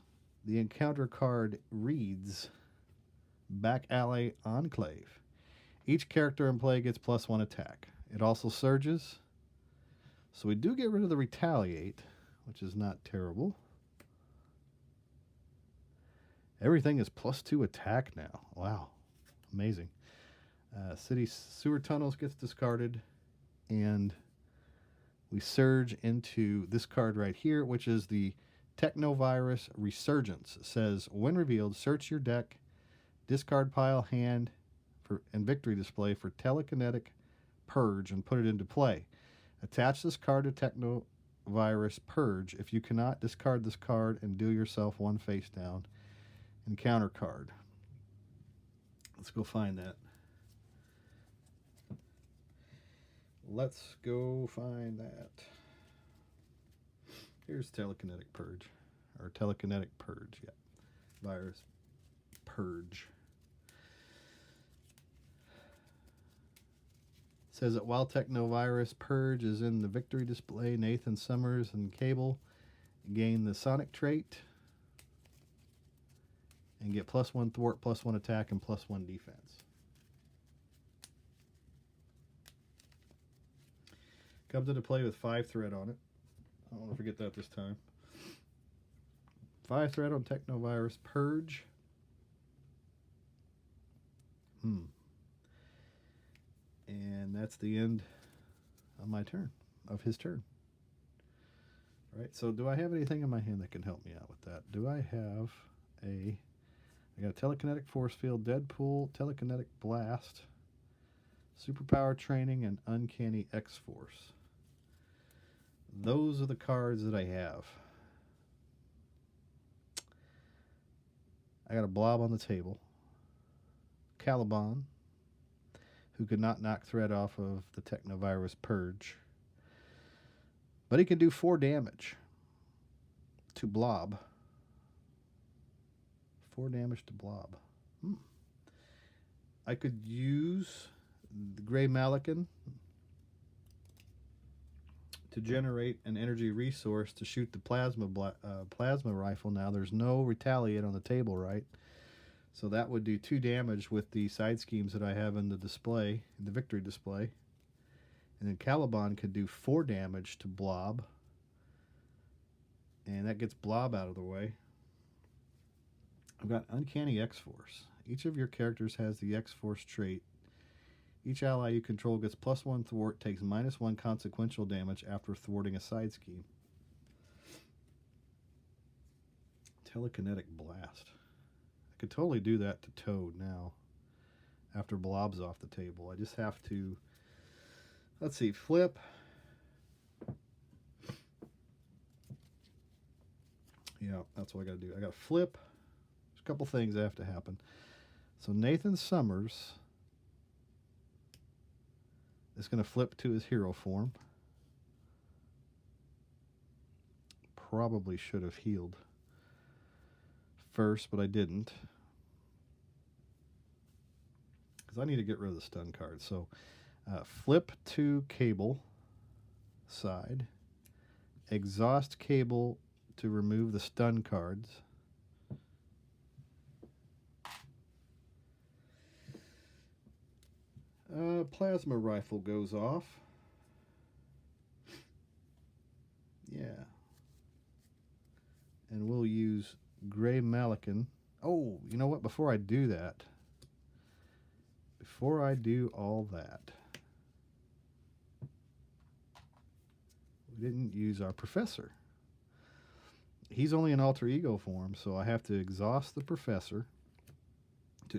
The encounter card reads Back Alley Enclave. Each character in play gets +1 attack. It also surges. So we do get rid of the Retaliate, which is not terrible. Everything is +2 attack now. Wow. Amazing. City Sewer Tunnels gets discarded. And we surge into this card right here, which is the Technovirus Resurgence. It says, when revealed, search your deck, discard pile, hand, and victory display for Telekinetic Purge and put it into play. Attach this card to Technovirus Purge. If you cannot, discard this card and deal yourself 1 face down. Encounter card. Let's go find that. Let's go find that. Here's Telekinetic Purge. Or Telekinetic Purge, yeah. Virus Purge. Says that while Technovirus Purge is in the victory display, Nathan Summers and Cable gain the Sonic trait and get +1 thwart, +1 attack, and +1 defense. Comes into play with 5 threat on it. I don't want to forget that this time. 5 threat on Technovirus Purge. And that's the end of my turn, of his turn. All right, so do I have anything in my hand that can help me out with that? Do I have I got a Telekinetic Force Field, Deadpool, Telekinetic Blast, Superpower Training, and Uncanny X-Force. Those are the cards that I have. I got a blob on the table. Caliban, who could not knock threat off of the Technovirus Purge. But he can do 4 damage to Blob. 4 damage to Blob. I could use the Gray Malikan to generate an energy resource to shoot the plasma rifle. Now there's no retaliate on the table, right? So that would do 2 damage with the side schemes that I have in the display, in the victory display. And then Caliban could do 4 damage to Blob. And that gets Blob out of the way. I've got Uncanny X-Force. Each of your characters has the X-Force trait. Each ally you control gets +1 thwart, takes -1 consequential damage after thwarting a side scheme. Telekinetic Blast. I could totally do that to Toad now, after Blob's off the table. I just have to, let's see, flip. Yeah, that's what I got to do. I got to flip. There's a couple things that have to happen. So Nathan Summers is going to flip to his hero form. Probably should have healed first, but I didn't. Because I need to get rid of the stun card. So flip to Cable side. Exhaust Cable to remove the stun cards. Plasma rifle goes off. Yeah. And we'll use Gray Malikan. Oh, you know what? Before I do that, before I do all that, we didn't use our professor. He's only in alter ego form, so I have to exhaust the professor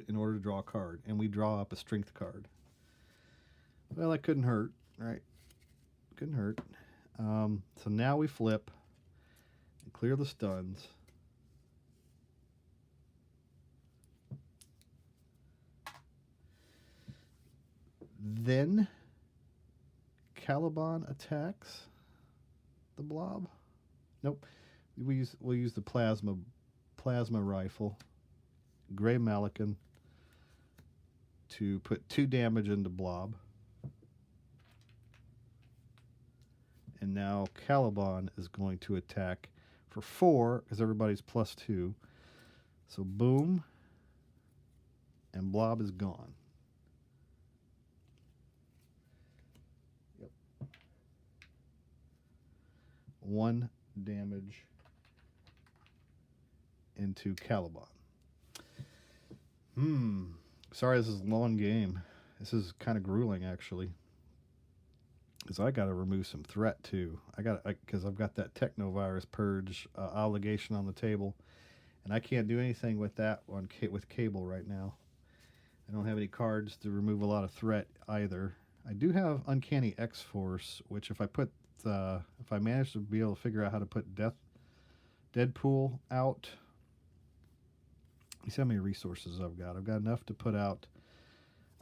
in order to draw a card, and we draw up a strength card. Well, that couldn't hurt, right? Couldn't hurt. So now we flip and clear the stuns. Then Caliban attacks the Blob. Nope. We'll use the plasma rifle, Gray Malikan, to put 2 damage into Blob. And now Caliban is going to attack for 4 because everybody's +2. So boom, and Blob is gone. Yep. 1 damage into Caliban. Sorry, this is a long game. This is kind of grueling, actually. Because I got to remove some threat, too. Because I've got that Technovirus Purge obligation on the table. And I can't do anything with that with Cable right now. I don't have any cards to remove a lot of threat either. I do have Uncanny X-Force, which if I manage to be able to figure out how to put Deadpool out. You see how many resources I've got. I've got enough to put out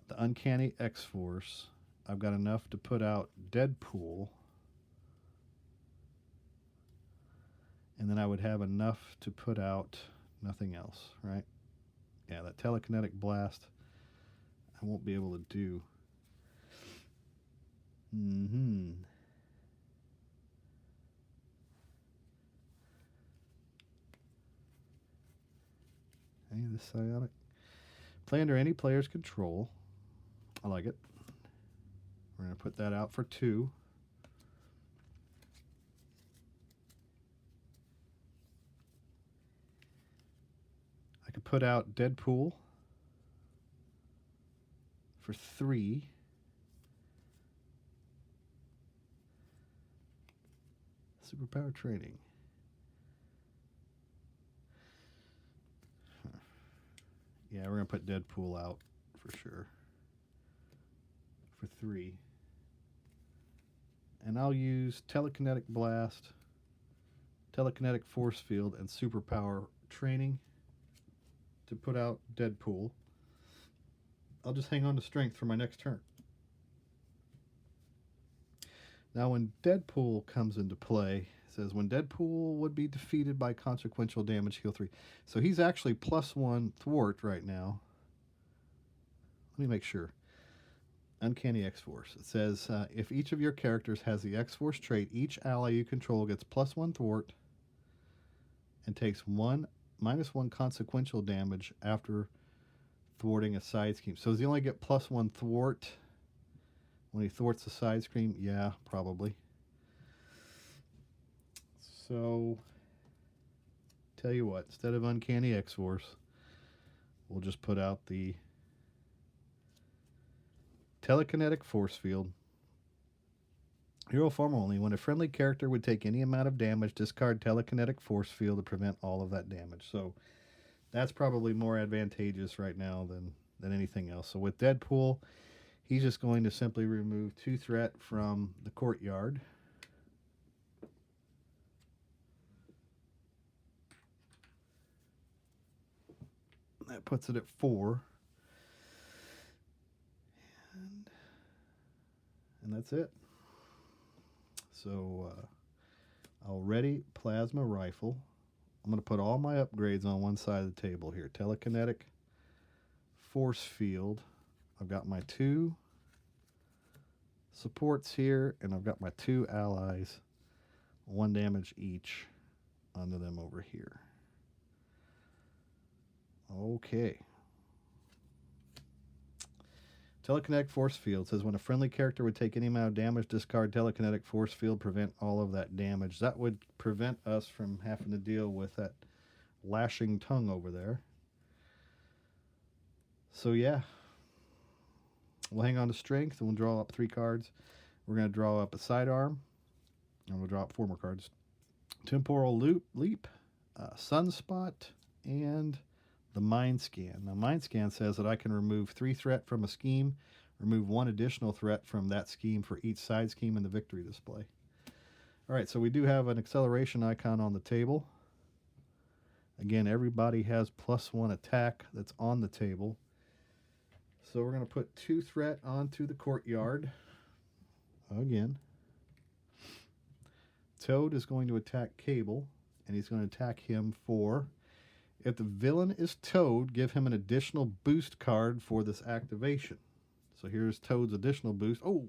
the Uncanny X-Force. I've got enough to put out Deadpool. And then I would have enough to put out nothing else, right? Yeah, that Telekinetic Blast I won't be able to do. Hey, this psionic. Play under any player's control. I like it. We're going to put that out for 2. I could put out Deadpool for 3. Superpower training. Yeah, we're going to put Deadpool out for sure. For 3. And I'll use Telekinetic Blast, Telekinetic Force Field, and Superpower Training. to put out Deadpool, I'll just hang on to strength for my next turn. Now, when Deadpool comes into play, it says when Deadpool would be defeated by consequential damage, heal 3. So he's actually +1 thwart right now. Let me make sure. Uncanny X-Force. It says if each of your characters has the X-Force trait, each ally you control gets +1 thwart and takes -1 consequential damage after thwarting a side scheme. So does he only get +1 thwart when he thwarts a side scheme? Yeah, probably. So, tell you what, instead of Uncanny X-Force, we'll just put out the Telekinetic Force Field. Hero form only. When a friendly character would take any amount of damage, discard Telekinetic Force Field to prevent all of that damage. So that's probably more advantageous right now than anything else. So with Deadpool, he's just going to simply remove 2 threat from the courtyard. That puts it at 4. And that's it. So I'll ready plasma rifle. I'm going to put all my upgrades on one side of the table here. Telekinetic force field. I've got my 2 supports here, and I've got my 2 allies. 1 damage each onto them over here. Okay. Telekinetic Force Field says when a friendly character would take any amount of damage, discard Telekinetic Force Field, prevent all of that damage. That would prevent us from having to deal with that lashing tongue over there. So yeah, we'll hang on to strength and we'll draw up 3 cards. We're going to draw up a sidearm, and we'll draw up 4 more cards. Temporal Leap, Sunspot, and the Mind Scan. Now, Mind Scan says that I can remove 3 threat from a scheme, remove 1 additional threat from that scheme for each side scheme in the victory display. All right, so we do have an acceleration icon on the table. Again, everybody has +1 attack that's on the table. So we're going to put 2 threat onto the courtyard. Again. Toad is going to attack Cable, and he's going to attack him for... If the villain is Toad, give him an additional boost card for this activation. So here's Toad's additional boost. Oh,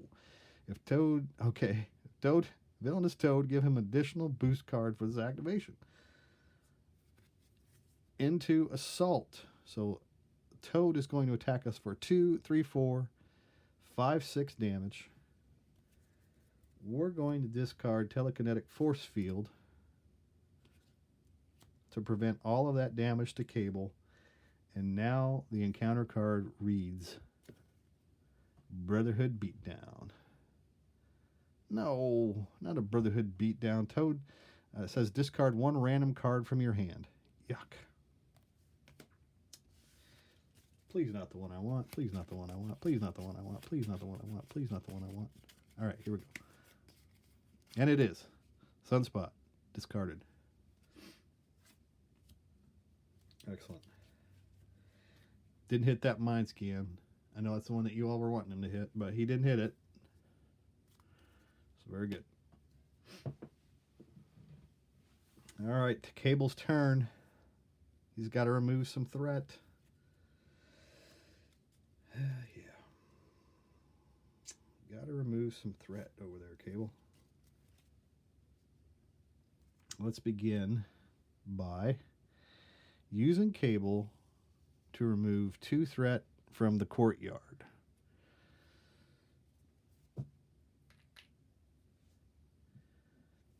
if Toad, okay, if Toad, villain is Toad, give him additional boost card for this activation. Into Assault. So Toad is going to attack us for 2, 3, 4, 5, 6 damage. We're going to discard Telekinetic Force Field to prevent all of that damage to Cable. And now the encounter card reads Brotherhood Beatdown. No, not a Brotherhood Beatdown. Toad says discard 1 random card from your hand. Yuck. Please not the one I want. Please not the one I want. Please not the one I want. Please not the one I want. Please not the one I want. All right, here we go. And it is. Sunspot. Discarded. Excellent. Didn't hit that Mind Scan. I know that's the one that you all were wanting him to hit, but he didn't hit it. So very good. All right, Cable's turn. He's got to remove some threat. Yeah. Got to remove some threat over there, Cable. Let's begin by using Cable to remove 2 threat from the courtyard.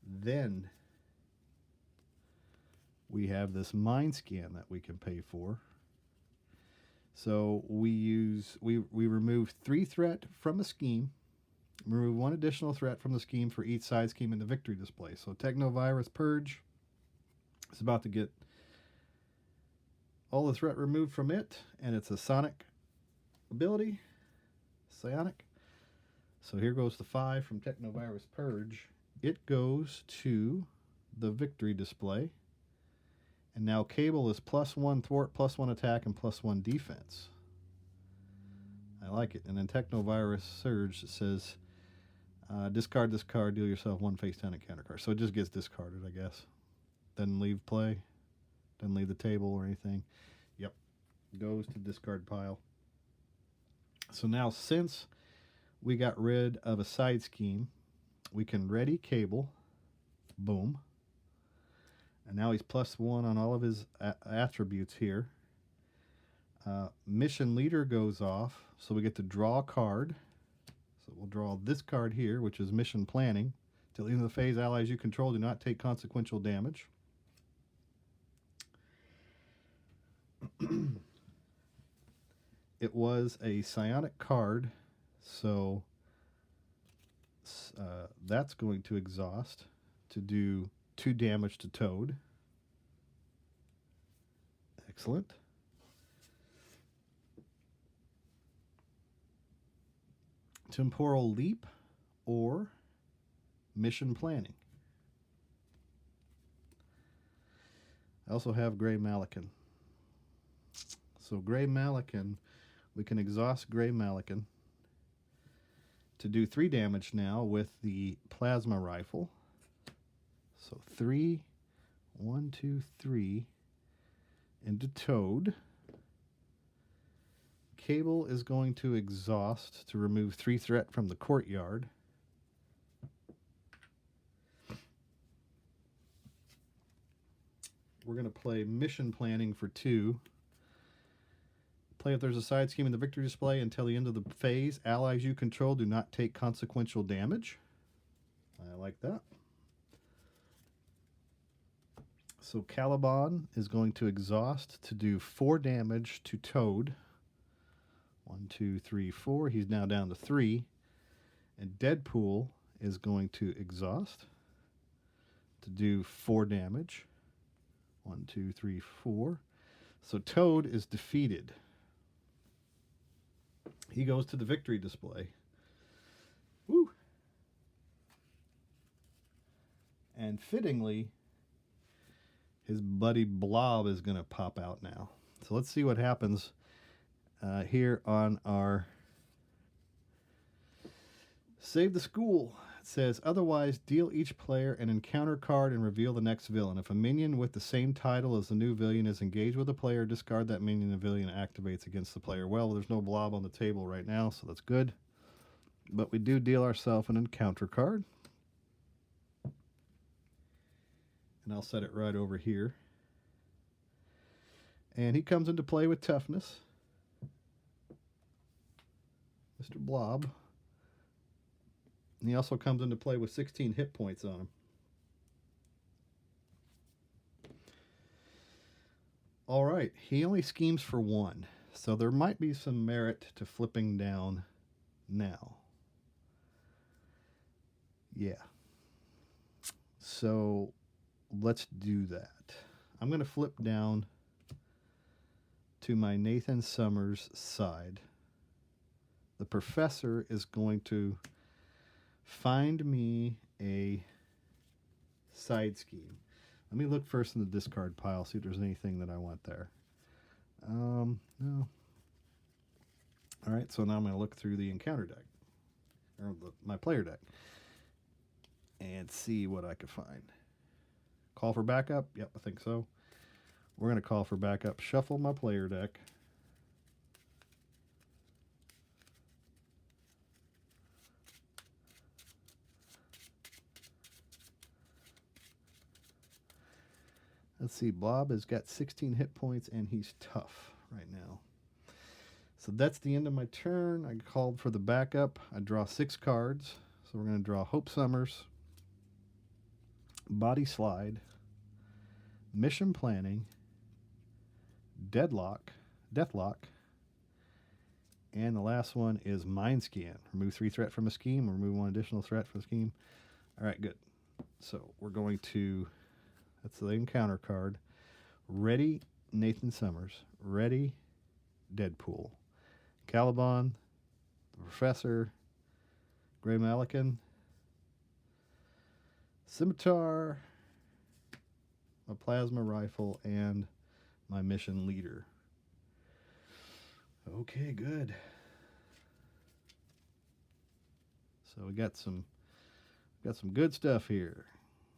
Then we have this Mind Scan that we can pay for. So we remove 3 threat from a scheme, remove 1 additional threat from the scheme for each side scheme in the victory display. So Technovirus Purge is about to get all the threat removed from it, and it's a sonic ability. Psionic. So here goes the 5 from Technovirus Purge. It goes to the victory display, And now Cable is +1 thwart, +1 attack, and +1 defense. I like it. And then Technovirus Surge says, discard this card, deal yourself 1 face down encounter card. So it just gets discarded, I guess. Doesn't leave play. Doesn't leave the table or anything. Yep. Goes to discard pile. So now, since we got rid of a side scheme, we can ready Cable. Boom. And now he's +1 on all of his attributes here. Mission Leader goes off, so we get to draw a card. So we'll draw this card here, which is Mission Planning. Till the end of the phase, allies you control do not take consequential damage. It was a psionic card, so that's going to exhaust to do 2 damage to Toad. Excellent. Temporal Leap or Mission Planning. I also have Gray Malakin. So Gray Malakin, we can exhaust Gray Malakin to do 3 damage now with the Plasma Rifle. So 3, 1, 2, 3 into Toad. Cable is going to exhaust to remove 3 threat from the courtyard. We're going to play Mission Planning for 2. Play if there's a side scheme in the victory display until the end of the phase. Allies you control do not take consequential damage. I like that. So Caliban is going to exhaust to do 4 damage to Toad. 1, 2, 3, 4. He's now down to 3. And Deadpool is going to exhaust to do 4 damage. 1, 2, 3, 4. So Toad is defeated. He goes to the victory display. Woo! And fittingly, his buddy Blob is going to pop out now. So let's see what happens here on our Save the School. It says, otherwise, deal each player an encounter card and reveal the next villain. If a minion with the same title as the new villain is engaged with a player, discard that minion and the villain activates against the player. Well, there's no Blob on the table right now, so that's good. But we do deal ourselves an encounter card. And I'll set it right over here. And he comes into play with toughness. Mr. Blob. And he also comes into play with 16 hit points on him. All right, he only schemes for 1. So there might be some merit to flipping down now. Yeah. So let's do that. I'm going to flip down to my Nathan Summers side. The professor is going to find me a side scheme. Let me look first in the discard pile, see if there's anything that I want there. No. All right, so now I'm going to look through the encounter deck, or my player deck, and see what I could find. Call for backup? Yep, I think so. We're going to call for backup, shuffle my player deck. Let's see, Blob has got 16 hit points, and he's tough right now. So that's the end of my turn. I called for the backup. I draw 6 cards. So we're going to draw Hope Summers, Body Slide, Mission Planning, Deathlock, and the last one is Mind Scan. Remove 3 threat from a scheme, remove 1 additional threat from a scheme. All right, good. So we're going to... That's the encounter card. Ready, Nathan Summers. Ready, Deadpool. Caliban, the Professor, Gray Malakin, Scimitar. a plasma rifle, and my mission leader. Okay, good. So we got some good stuff here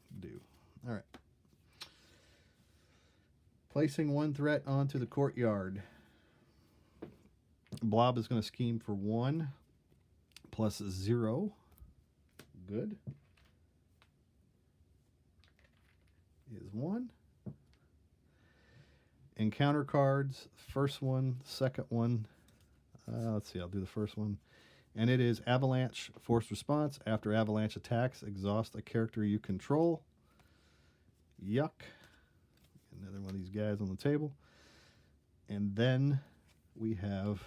to do. All right. Placing one threat onto the courtyard. Blob is going to scheme for 1 plus 0. Good. Is 1. Encounter cards. First one, second one. Let's see, I'll do the first one. And it is Avalanche Forced Response. After Avalanche attacks, exhaust a character you control. Yuck. Another one of these guys on the table. And then we have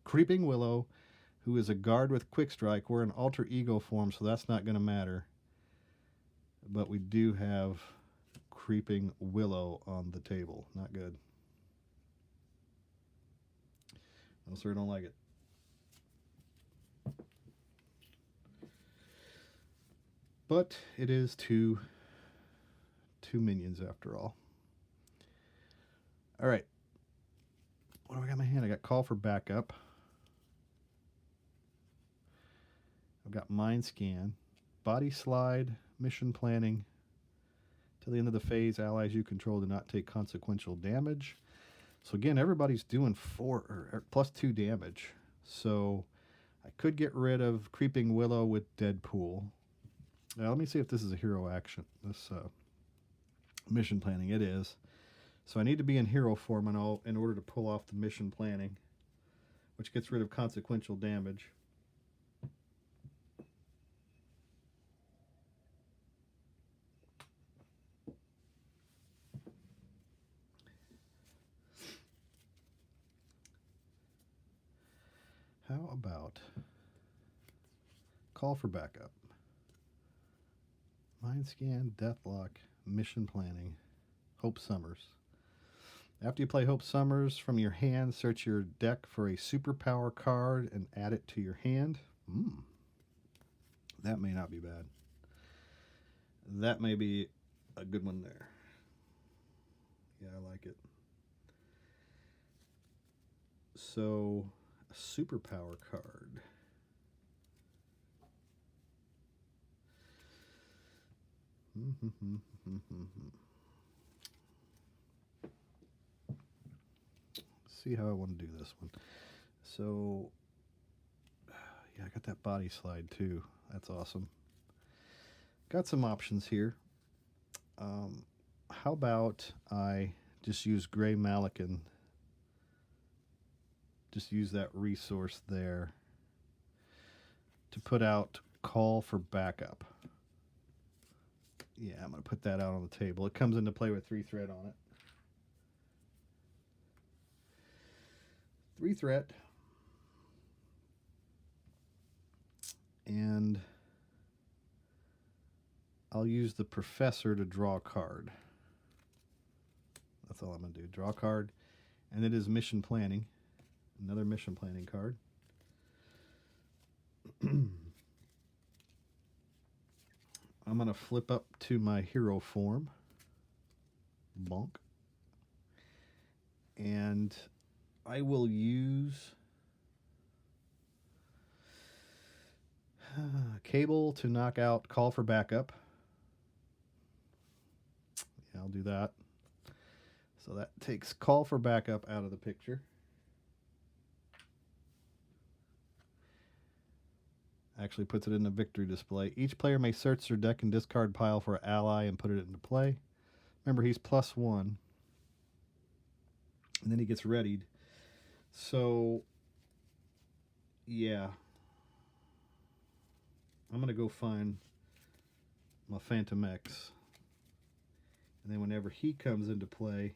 Creeping Willow, who is a guard with Quick Strike. We're in alter ego form, so that's not going to matter. But we do have Creeping Willow on the table. Not good. No, sir, don't like it. But it is two minions after all. All right. What do I got in my hand? I got Call for Backup. I've got Mind Scan, Body Slide, Mission Planning. Till the end of the phase, allies you control do not take consequential damage. So again, everybody's doing 4 or plus 2 damage. So I could get rid of Creeping Willow with Deadpool. Now, let me see if this is a hero action. This mission planning, it is. So I need to be in hero form in order to pull off the mission planning, which gets rid of consequential damage. How about Call for Backup? Mind Scan, Deathlock, Mission Planning, Hope Summers. After you play Hope Summers from your hand, search your deck for a superpower card and add it to your hand. That may not be bad. That may be a good one there. Yeah, I like it. So, a superpower card. See how I want to do this one. So, yeah, I got that body slide too. That's awesome. Got some options here. How about I just use Gray Malikan? Just use that resource there to put out Call for Backup. Yeah, I'm going to put that out on the table. It comes into play with 3 threat on it. 3 threat. And I'll use the Professor to draw a card. That's all I'm going to do. Draw a card. And it is Mission Planning. Another Mission Planning card. I'm going to flip up to my hero form. Bonk. And I will use Cable to knock out Call for Backup. Yeah, I'll do that. So that takes Call for Backup out of the picture. Actually puts it in the victory display. Each player may search their deck and discard pile for an ally and put it into play. Remember, he's +1. And then he gets readied. So, yeah. I'm going to go find my Phantom X. And then whenever he comes into play,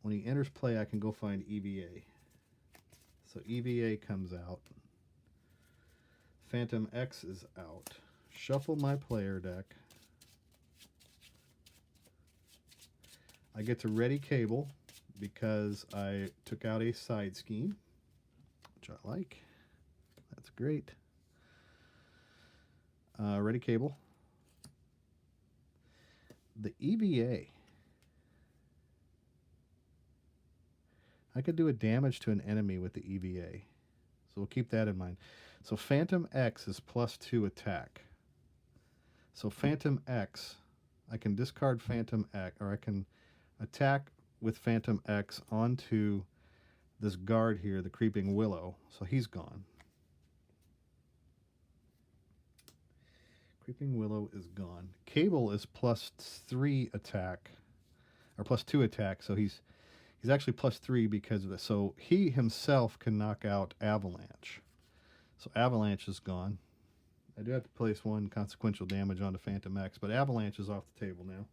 when he enters play, I can go find EVA. So EVA comes out. Phantom X is out. Shuffle my player deck. I get to ready Cable because I took out a side scheme, which I like. That's great. Ready Cable. The EVA. I could do a damage to an enemy with the EVA. So we'll keep that in mind. So Phantom X is +2 attack. So Phantom X, I can discard Phantom X, or I can attack with Phantom X onto this guard here, the Creeping Willow. So he's gone. Creeping Willow is gone. Cable is +3 attack, or +2 attack. So he's actually +3 because of this. So he himself can knock out Avalanche. So Avalanche is gone. I do have to place 1 consequential damage onto Phantom X, but Avalanche is off the table now,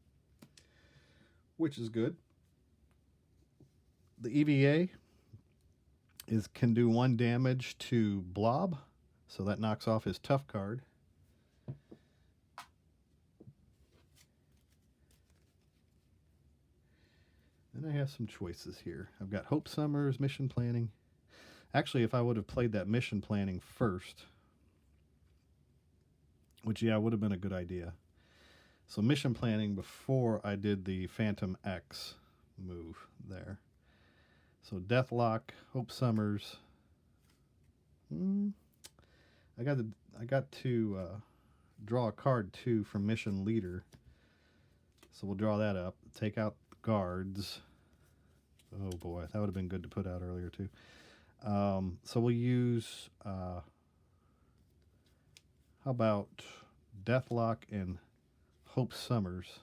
which is good. The EVA can do 1 damage to Blob, so that knocks off his tough card. Then I have some choices here. I've got Hope Summers, Mission Planning. Actually, if I would have played that Mission Planning first, which, yeah, would have been a good idea. So Mission Planning before I did the Phantom X move there. So Deathlock, Hope Summers. I got to draw a card too from Mission Leader. So we'll draw that up. Take out guards. Oh boy, that would have been good to put out earlier too. So we'll use how about Deathlock and Hope Summers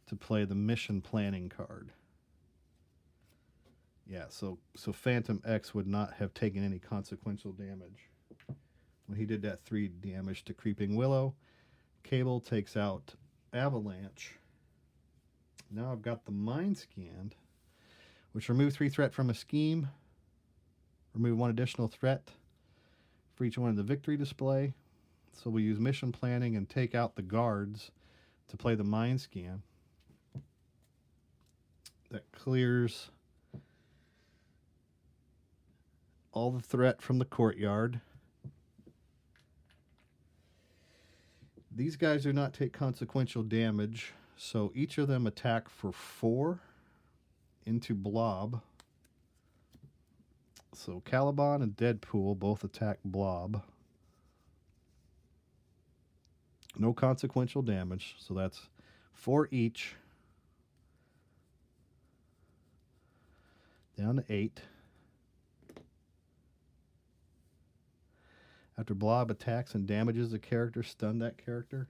to play the Mission Planning card. Yeah, so Phantom X would not have taken any consequential damage when he did that 3 damage to Creeping Willow. Cable takes out Avalanche. Now I've got the Mind Scanned, which remove 3 threat from a scheme. Remove 1 additional threat for each one in the victory display. So we use Mission Planning and take out the guards to play the Mind Scan. That clears all the threat from the courtyard. These guys do not take consequential damage, so each of them attack for 4 into Blob. So Caliban and Deadpool both attack Blob. No consequential damage, so that's 4 each. Down to 8. After Blob attacks and damages a character, stun that character.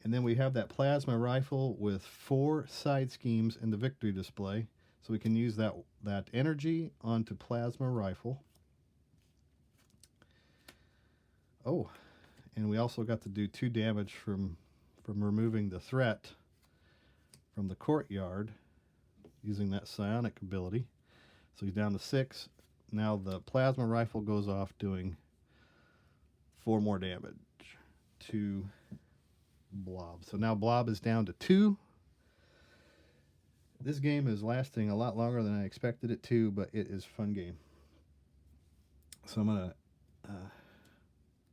And then we have that plasma rifle with 4 side schemes in the victory display. So we can use that energy onto plasma rifle. Oh, and we also got to do 2 damage from removing the threat from the courtyard using that psionic ability. So he's down to 6. Now the plasma rifle goes off doing 4 more damage to Blob. So now Blob is down to 2. This game is lasting a lot longer than I expected it to, but it is a fun game. So I'm going to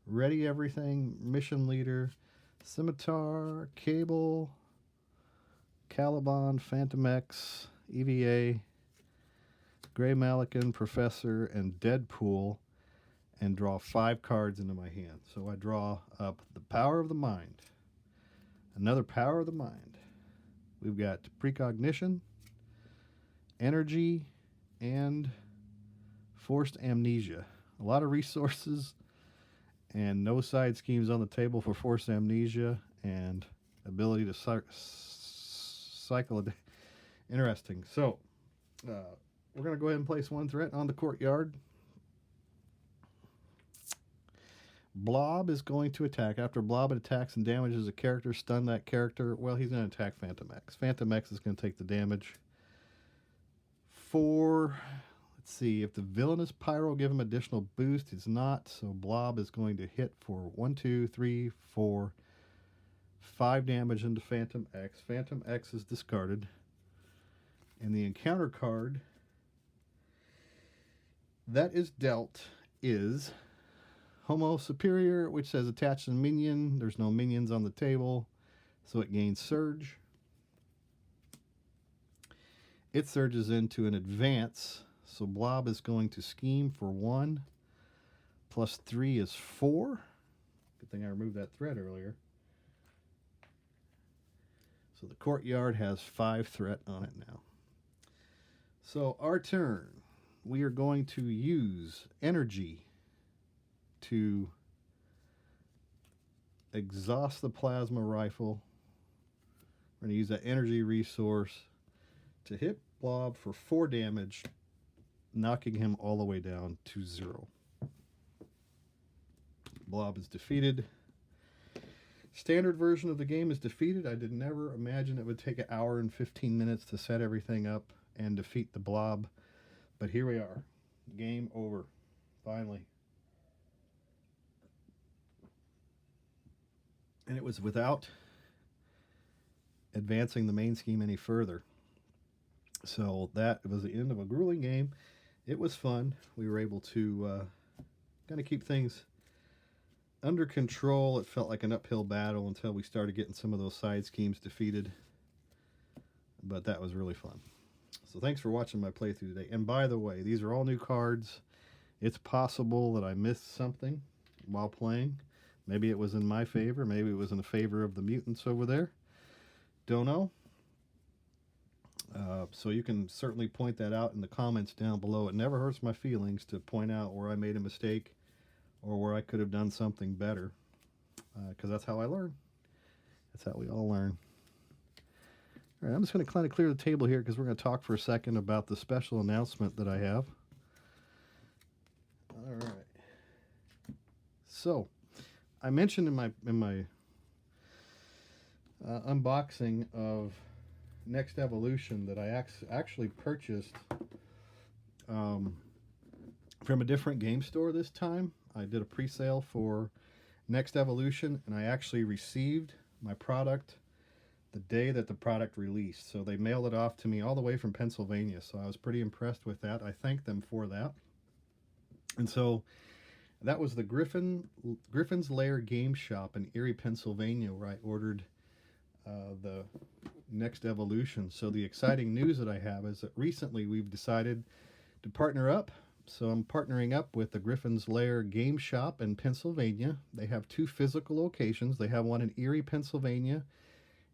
ready everything. Mission Leader, Scimitar, Cable, Caliban, Phantom X, EVA, Grey Malikan, Professor, and Deadpool, and draw 5 cards into my hand. So I draw up the Power of the Mind. Another Power of the Mind. We've got Precognition, Energy, and Forced Amnesia. A lot of resources and no side schemes on the table for Forced Amnesia and ability to cycle. Interesting. So we're going to go ahead and place 1 threat on the courtyard. Blob is going to attack. After Blob attacks and damages a character, stun that character. Well, he's going to attack Phantom X. Phantom X is going to take the damage. Let's see, if the villainous pyro give him additional boost, it's not. So Blob is going to hit for 1, 2, 3, 4, 5 damage into Phantom X. Phantom X is discarded. And the encounter card that is dealt is Homo Superior, which says attach a minion. There's no minions on the table, so it gains Surge. it surges into an advance. So Blob is going to scheme for 1. Plus 3 is 4. Good thing I removed that threat earlier. So the courtyard has 5 threat on it now. So our turn. We are going to use energy to exhaust the plasma rifle. We're going to use that energy resource to hit Blob for 4 damage, knocking him all the way down to 0. Blob is defeated. Standard version of the game is defeated. I did never imagine it would take an hour and 15 minutes to set everything up and defeat the Blob. But here we are. Game over. Finally. And it was without advancing the main scheme any further. So that was the end of a grueling game. It was fun. We were able to kind of keep things under control. It felt like an uphill battle until we started getting some of those side schemes defeated. But that was really fun. So thanks for watching my playthrough today. And by the way, these are all new cards. It's possible that I missed something while playing. Maybe it was in my favor. Maybe it was in the favor of the mutants over there. Don't know. So you can certainly point that out in the comments down below. It never hurts my feelings to point out where I made a mistake or where I could have done something better, because that's how I learn. That's how we all learn. All right, I'm just going to kind of clear the table here because we're going to talk for a second about the special announcement that I have. All right. So, I mentioned in my unboxing of Next Evolution that I actually purchased from a different game store this time. I did a pre-sale for Next Evolution, and I actually received my product the day that the product released. So they mailed it off to me all the way from Pennsylvania. So I was pretty impressed with that. I thanked them for that. And so that was the Griffin's Lair Game Shop in Erie, Pennsylvania, where I ordered the Next Evolution. So the exciting news that I have is that recently we've decided to partner up. So I'm partnering up with the Griffin's Lair Game Shop in Pennsylvania. They have 2 physical locations. They have one in Erie, Pennsylvania,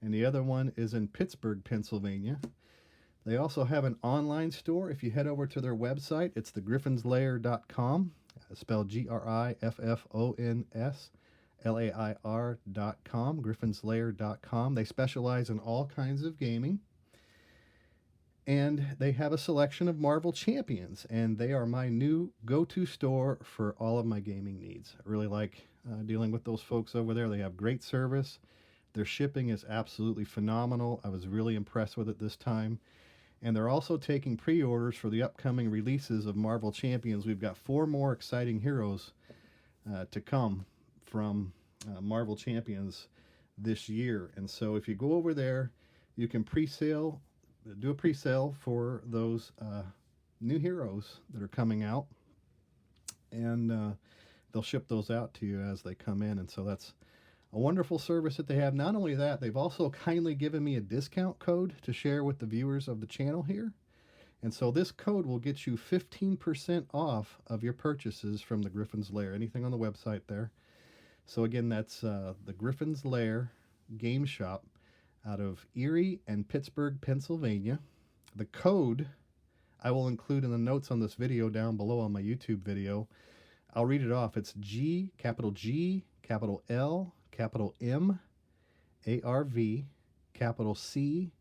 and the other one is in Pittsburgh, Pennsylvania. They also have an online store. If you head over to their website, it's thegriffenslair.com, spelled GRIFFONSLAIR.com, griffinslair.com. They specialize in all kinds of gaming. And they have a selection of Marvel Champions, and they are my new go-to store for all of my gaming needs. I really like dealing with those folks over there. They have great service. Their shipping is absolutely phenomenal. I was really impressed with it this time. And they're also taking pre-orders for the upcoming releases of Marvel Champions. We've got 4 more exciting heroes to come from Marvel Champions this year. And so if you go over there, you can do a pre-sale for those new heroes that are coming out, and they'll ship those out to you as they come in. And so that's a wonderful service that they have. Not only that, they've also kindly given me a discount code to share with the viewers of the channel here. And so this code will get you 15% off of your purchases from the Griffin's Lair, anything on the website there. So again, that's the Griffin's Lair Game Shop out of Erie and Pittsburgh, Pennsylvania. The code I will include in the notes on this video down below on my YouTube video. I'll read it off. It's G, capital L, capital M, ARV, capital C,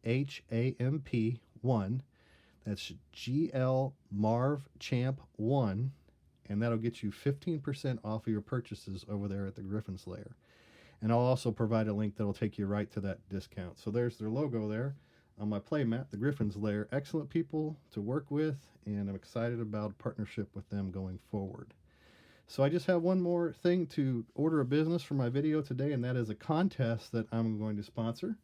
HAMP 1. That's GL Marv Champ 1, and that'll get you 15% off of your purchases over there at the Griffin's Lair. And I'll also provide a link that'll take you right to that discount. So there's their logo there on my playmat, the Griffin's Lair. Excellent people to work with, and I'm excited about a partnership with them going forward. So I just have one more thing to order of business for my video today, and that is a contest that I'm going to sponsor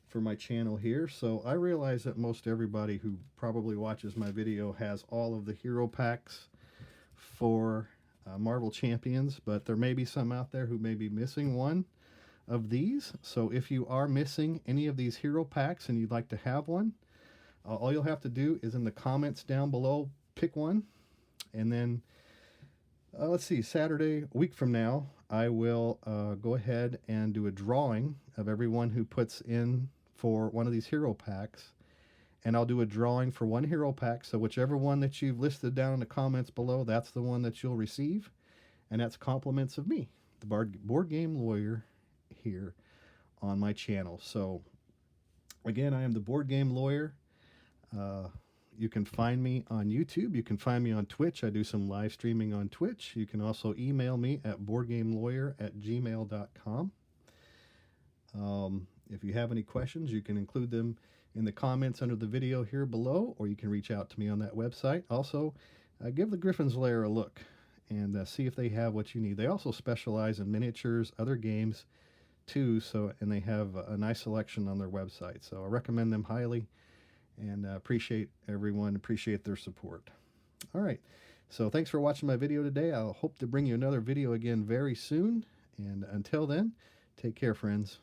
for my channel here. So I realize that most everybody who probably watches my video has all of the hero packs for Marvel Champions, but there may be some out there who may be missing one of these. So if you are missing any of these hero packs and you'd like to have one, All you'll have to do is in the comments down below, pick one, and then let's see, Saturday, a week from now, I will go ahead and do a drawing of everyone who puts in for one of these hero packs. And I'll do a drawing for one hero pack. So whichever one that you've listed down in the comments below, that's the one that you'll receive. And that's compliments of me, the board game lawyer here on my channel. So again, I am the board game lawyer. You can find me on YouTube. You can find me on Twitch. I do some live streaming on Twitch. You can also email me at boardgamelawyer@gmail.com. If you have any questions, you can include them in the comments under the video here below, or you can reach out to me on that website. Also, give the Griffin's Lair a look and see if they have what you need. They also specialize in miniatures, other games too, and they have a nice selection on their website. So I recommend them highly, and appreciate their support. All right, so thanks for watching my video today. I'll hope to bring you another video again very soon, and until then, take care, friends.